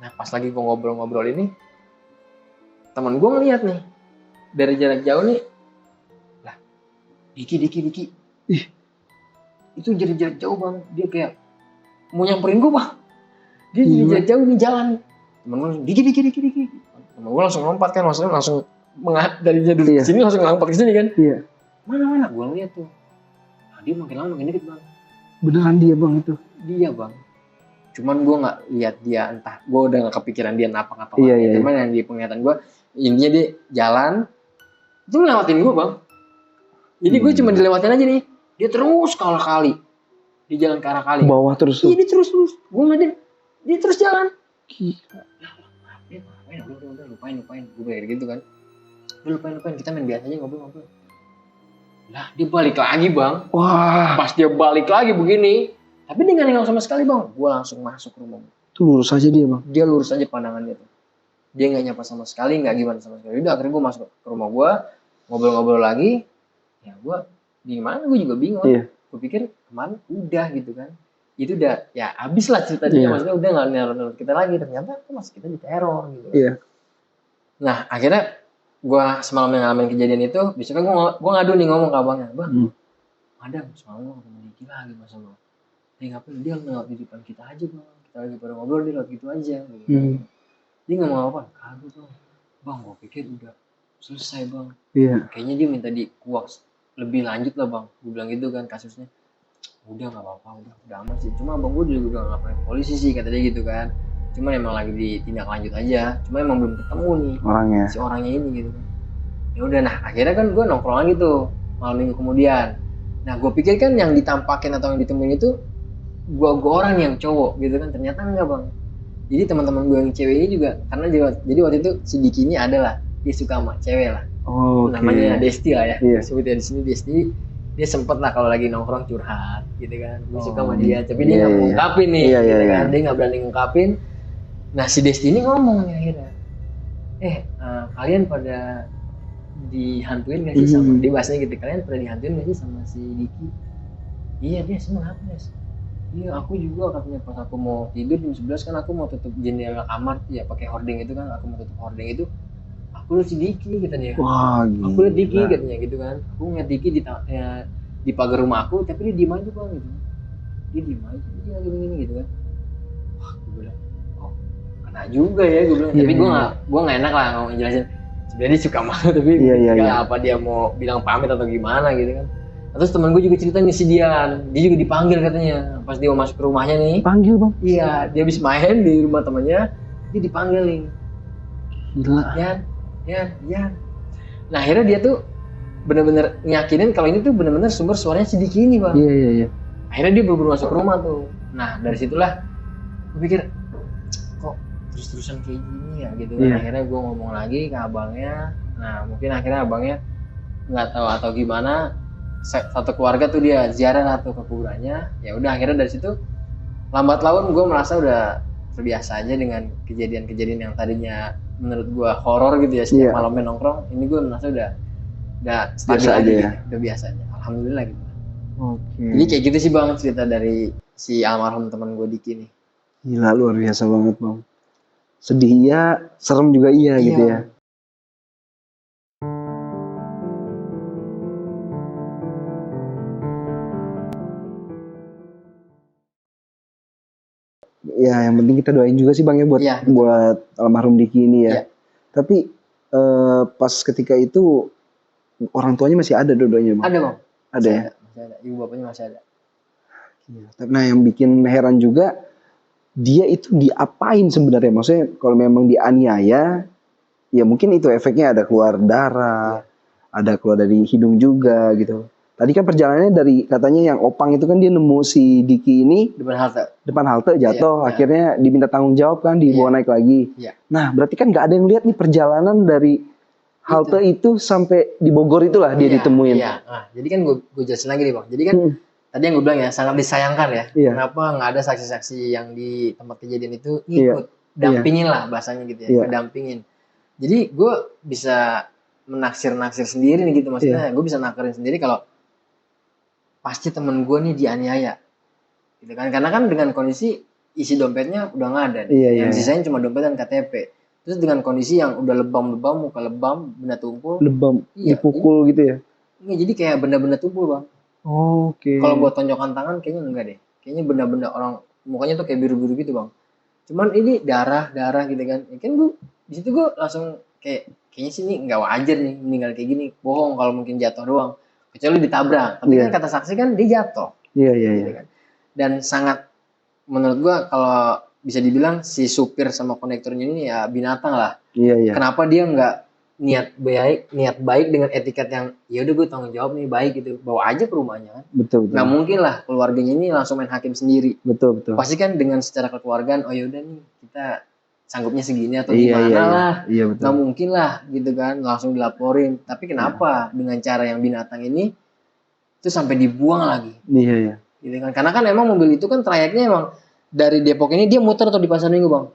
Nah pas lagi gue ngobrol-ngobrol ini, teman gue ngeliat nih dari jarak jauh nih, lah Diki, ih, itu jadi jarak jauh Bang, dia kayak mau nyamperin gue Bang, dia jadi jarak jauh nih jalan. Temen gue langsung Diki, temen gue langsung lompat kan, maksudnya langsung dari duduk di sini langsung lompat ke sini kan. Iya. Mana gue lihat tuh, nah, dia makin lama makin deket Bang. Beneran dia Bang itu? Dia Bang. Cuman gue nggak lihat dia, entah gue udah nggak kepikiran dia napa. Iya. Cuman yang di penglihatan gue, intinya dia jalan, itu ngelewatin gue Bang. Jadi gue cuma dilewatin aja nih, dia terus kali di jalan ke arah kali. Bawah terus tuh? Iya dia terus. Gue ngeliatin, dia terus jalan. Gila. Udah lupain. Gue kayak gitu kan. Udah lupain, kita main biasa aja ngobrol. Lah dia balik lagi Bang. Wah. Pas dia balik lagi begini, tapi dia nggak nengok sama sekali Bang. Gue langsung masuk ke rumah. Itu lurus aja dia Bang? Dia lurus aja pandangannya tuh. Dia nggak nyapa sama sekali, nggak gimana sama sekali. Udah akhirnya gue masuk ke rumah gue, ngobrol-ngobrol lagi. Ya gue di mana gue juga bingung. Iya. Gue pikir kemana udah gitu kan. Itu udah ya habis lah ceritanya. Maksudnya udah nggak neror kita lagi. Ternyata masih kita diteror gitu. Iya. Nah akhirnya gue semalam yang ngalamin kejadian itu, besoknya gue ngadu nih ngomong ke abangnya, Bang, ada semalam gue ketemu Diki lagi Mas Bang. Ngapain dia ngelewat di depan kita aja Bang, kita lagi pada ngobrol dia lewat gitu aja. Dia nggak mau apa, kagak Bang, gue pikir udah selesai Bang. Iya. Kayaknya dia minta dikuas lebih lanjut lah Bang, gue bilang gitu kan kasusnya. Udah nggak apa-apa, udah aman sih. Cuma abang gue juga udah nggak pernah polisi sih kata dia gitu kan. Cuma emang lagi ditindak lanjut aja. Cuma emang belum ketemu nih si orangnya ini gitu kan. Ya udah, nah akhirnya kan gue nongkrong lagi tuh malam minggu kemudian. Nah gue pikir kan yang ditampakin atau yang ditemuin itu gue orang yang cowok gitu kan, ternyata enggak Bang. Jadi teman-teman gue yang cewek ini juga, karena jadi waktu itu si Diki ini adalah dia suka sama cewek lah. Namanya Desti lah ya. Sebutnya di sini Desti. Dia sempet lah kalau lagi nongkrong curhat gitu kan, gue suka sama dia, tapi dia nggak mau ngungkapin nih, gitu kan, dia nggak berani ngungkapin. Nah si Desti ini ngomong akhirnya, kalian pada dihantuin gak sih sama dia, bahasanya gitu, kalian pada dihantuin gak sih sama si Diki? Iya dia semua apa ya? Iya aku juga katanya pas aku mau tidur jam 11 kan aku mau tutup jendela kamar ya pakai hording itu kan, aku mau tutup hording itu. Aku lihat si Diki katanya. Wah, aku lihat Diki katanya gitu kan. Aku ngeliat Diki di pagar rumah aku, tapi dia diem aja Bang gitu. Dia diem aja, iya gini gitu kan. Wah, gue bilang, oh kena juga ya gue bilang. Tapi gue nggak enak lah ngomong jelasin. Sebenarnya dia suka malu tapi apa dia mau bilang pamit atau gimana gitu kan. Terus teman gue juga cerita nih si Dian, dia juga dipanggil katanya. Pas dia mau masuk ke rumahnya nih. Panggil Bang? Iya, dia habis main di rumah temannya, dia dipanggil nih. Gila. Ya. Nah akhirnya dia tuh benar-benar nyakinin kalau ini tuh benar-benar sumber suaranya si Diki ini Bang. Iya. Akhirnya dia berburu masuk ke rumah tuh. Nah dari situlah gue pikir kok terus-terusan kayak gini ya gitu kan. Akhirnya gue ngomong lagi ke abangnya. Nah mungkin akhirnya abangnya nggak tahu atau gimana, satu keluarga tuh dia ziarah atau ke kuburannya. Ya udah akhirnya dari situ lambat laun gue merasa udah terbiasa aja dengan kejadian-kejadian yang tadinya menurut gue horor gitu ya setiap malamnya nongkrong. Ini gue merasa udah stabil biasa aja ya. Udah biasa aja, alhamdulillah gitu. Oke. Jadi kayak gitu sih Bang cerita dari si almarhum teman gue Diki nih. Gila luar biasa banget Bang. Sedih iya, serem juga iya gitu ya. Ya yang penting kita doain juga sih Bang ya buat almarhum Diki ini ya. Tapi pas ketika itu orang tuanya masih ada dua-duanya Bang? Ada Bang. Ada ya? Masih ada. Ibu bapaknya masih ada. Nah yang bikin heran juga, dia itu diapain sebenarnya? Maksudnya kalau memang dianiaya, ya mungkin itu efeknya ada keluar darah, ada keluar dari hidung juga gitu. Tadi kan perjalanannya dari katanya yang Opang itu kan dia nemu si Diki ini depan halte jatuh, akhirnya diminta tanggung jawab kan, dibawa naik lagi. Nah berarti kan nggak ada yang lihat nih perjalanan dari halte itu sampai di Bogor itulah dia ditemuin. Iya. Nah, jadi kan gue jelasin lagi nih Bang. Jadi kan tadi yang gue bilang ya sangat disayangkan ya. Iya. Kenapa nggak ada saksi-saksi yang di tempat kejadian itu Iya. ngikut, dampingin lah bahasanya gitu ya, Iya. ngedampingin. Jadi gue bisa menaksir-naksir sendiri nih gitu maksudnya. Gue bisa nakerin sendiri kalau pasti temen gue nih dianiaya, gitu kan? Karena kan dengan kondisi isi dompetnya udah nggak ada, yang sisanya cuma dompet dan KTP. Terus dengan kondisi yang udah lebam-lebam, muka lebam, benda tumpul. Lebam, dipukul gitu ya? Enggak, jadi kayak benda-benda tumpul Bang. Oh, oke. Kalau buat tonjokan tangan kayaknya enggak deh. Kayaknya benda-benda orang mukanya tuh kayak biru-biru gitu Bang. Cuman ini darah gitu kan. Ya kan gue di situ gue langsung kayaknya sih ini nggak wajar nih meninggal kayak gini. Bohong kalau mungkin jatuh doang. Kecuali ditabrak. Tapi kan kata saksi kan dia jatuh. Iya. Gitu kan. Dan sangat menurut gue kalau bisa dibilang si supir sama konektornya ini ya binatang lah. Iya. Kenapa dia nggak niat baik dengan etiket yang ya udah gue tanggung jawab nih baik gitu, bawa aja ke rumahnya kan. Betul. Nggak mungkin lah keluarganya ini langsung main hakim sendiri. Betul. Pasti kan dengan secara kekeluargaan, oh yaudah nih kita sanggupnya segini atau gimana lah. Iya, betul. Nggak mungkin lah gitu kan langsung dilaporin. Tapi kenapa dengan cara yang binatang ini itu sampai dibuang lagi? Iya. Gitu kan? Karena kan emang mobil itu kan trayeknya emang dari Depok ini dia muter atau di Pasar Minggu Bang.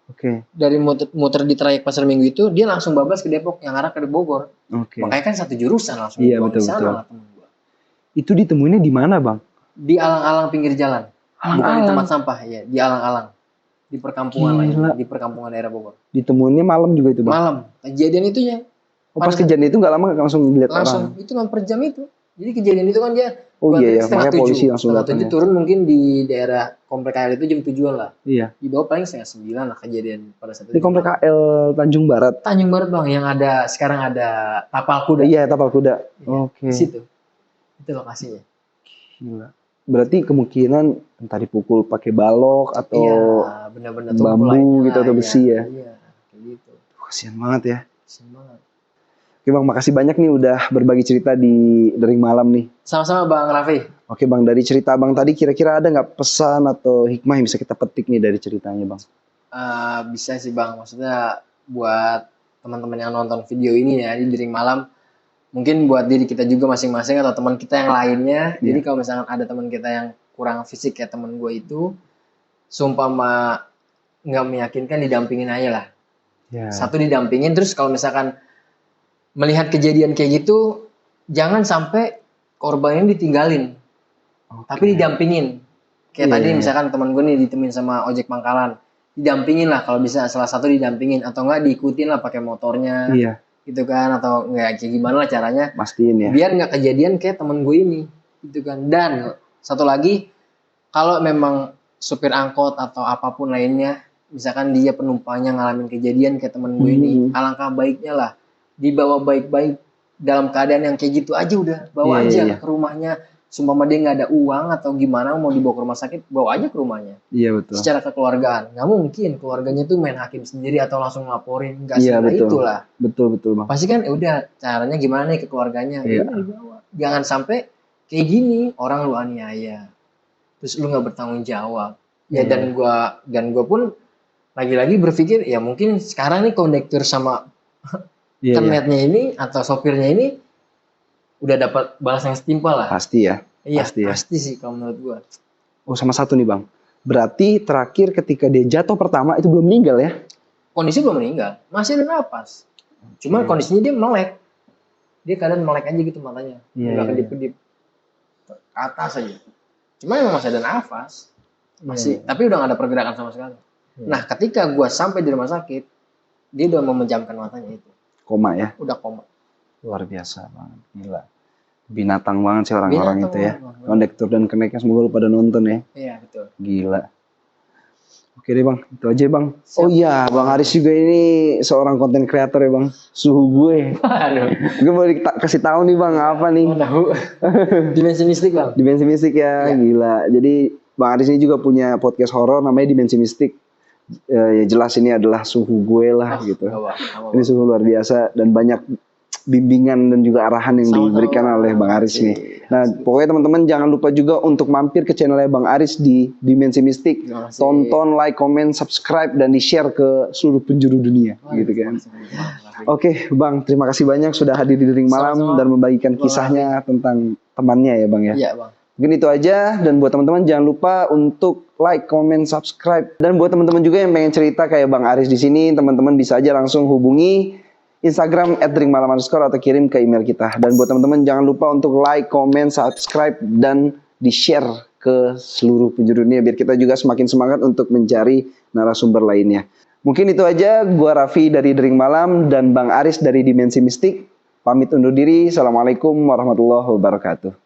Oke. Dari muter di trayek Pasar Minggu itu dia langsung bablas ke Depok yang arah ke Bogor. Oke. Makanya kan satu jurusan langsung Iya, dibuang betul. di sana lah temen gua. Itu ditemuinnya di mana Bang? Di alang-alang pinggir jalan. Bukan di Alang-alang? tempat sampah ya, di alang-alang. Di perkampungan Gila. lagi, di perkampungan daerah Bogor. Ditemuinnya malam juga itu Bang? Malam. Kejadian itu ya. Oh, pas kejadian itu nggak lama langsung dilihat langsung orang? Itu kan per jam itu. Jadi kejadian itu kan dia Oh iya, setengah makanya polisi langsung setengah datang 7 ya. turun mungkin di daerah Komplek KL itu jam 7-an lah. Iya. Di bawah paling setengah 9 lah kejadian pada saat itu. Di Komplek KL Tanjung Barat? Tanjung Barat Bang, yang ada sekarang ada tapal kuda. Iya, tapal kuda. Iya, Oke. di situ. Itu lokasinya. Gila. Berarti kemungkinan entah dipukul pakai balok atau Iya, benda-benda tumpul bambu lainnya gitu lah, atau besi ya. Iya, kayak gitu. Kasian banget ya. Kasian banget. Oke Bang, makasih banyak nih udah berbagi cerita di Dering Malam nih. Sama-sama Bang Raffi. Oke Bang, dari cerita Bang tadi kira-kira ada nggak pesan atau hikmah yang bisa kita petik nih dari ceritanya Bang? Bisa sih Bang, maksudnya buat teman-teman yang nonton video ini ya di Dering Malam, mungkin buat diri kita juga masing-masing atau teman kita yang lainnya. Jadi kalau misalkan ada teman kita yang kurang fisik kayak teman gue itu, sumpah nggak meyakinkan, didampingin aja lah. Ya. Satu didampingin, terus kalau misalkan melihat kejadian kayak gitu, jangan sampai korban ini ditinggalin, tapi didampingin. Kayak tadi misalkan teman gue nih ditemuin sama ojek pangkalan, didampingin lah kalau bisa salah satu didampingin atau enggak diikutin lah pakai motornya, gitu kan, atau enggak kayak gimana lah caranya, pastiin ya. Biar nggak kejadian kayak temen gue ini, gitu kan. Dan satu lagi, kalau memang supir angkot atau apapun lainnya, misalkan dia penumpangnya ngalamin kejadian kayak temen gue ini, alangkah baiknya lah dibawa baik-baik dalam keadaan yang kayak gitu aja udah, bawa aja ke rumahnya. Sumpama dia nggak ada uang atau gimana mau dibawa ke rumah sakit, bawa aja ke rumahnya. Iya betul. Secara kekeluargaan, nggak mungkin keluarganya tuh main hakim sendiri atau langsung laporin, nggak semudah itulah. Betul Bang. Pasti kan udah caranya gimana nih ke keluarganya, ya udah dibawa. Jangan sampai kayak gini, orang lu aniaya, terus lu nggak bertanggung jawab. Ya dan gua pun lagi-lagi berpikir ya mungkin sekarang nih kondektur sama kernetnya ini atau sopirnya ini udah dapat balas yang setimpal lah. Pasti ya. Iya, pasti sih kalau menurut gua. Oh, sama satu nih Bang. Berarti terakhir ketika dia jatuh pertama itu belum meninggal ya? Kondisi belum meninggal, masih ada napas. Cuma kondisinya dia melek. Dia kadang melek aja gitu matanya. Enggak kedip-kedip. Ke atas aja. Cuma emang masih ada nafas. Masih, tapi udah gak ada pergerakan sama sekali. Nah, ketika gua sampai di rumah sakit, dia udah memejamkan matanya itu. Koma ya? Udah koma. Luar biasa banget, gila. Binatang banget sih orang-orang itu ya. Kondektur dan keneknya semoga lu pada nonton ya. Iya, betul. Gila. Oke deh Bang, itu aja Bang. Siap. Oh iya, Bang Aris juga ini seorang konten kreator ya Bang. Suhu gue. Aduh. Gue mau kasih tahu nih Bang, apa nih? Tahu. Dimensi Mistik Bang. Dimensi Mistik ya, gila. Jadi Bang Aris ini juga punya podcast horor namanya Dimensi Mistik. Ya jelas ini adalah suhu gue lah gitu. Ini suhu luar biasa dan banyak bimbingan dan juga arahan yang diberikan oleh Bang Aris nih. Nah, pokoknya teman-teman jangan lupa juga untuk mampir ke channelnya Bang Aris di Dimensi Mistik. Tonton, like, comment, subscribe, dan di-share ke seluruh penjuru dunia, gitu kan. Oke, Bang, terima kasih banyak sudah hadir di Dering Malam dan membagikan kisahnya tentang temannya ya, Bang ya. Iya, Bang. Mungkin itu aja, dan buat teman-teman jangan lupa untuk like, comment, subscribe. Dan buat teman-teman juga yang pengen cerita kayak Bang Aris di sini, teman-teman bisa aja langsung hubungi Instagram @deringmalam_ atau kirim ke email kita. Dan buat teman-teman jangan lupa untuk like, comment, subscribe, dan di-share ke seluruh penjuru dunia biar kita juga semakin semangat untuk mencari narasumber lainnya. Mungkin itu aja, gua Raffi dari Dering Malam dan Bang Aris dari Dimensi Mistik. Pamit undur diri. Assalamualaikum warahmatullahi wabarakatuh.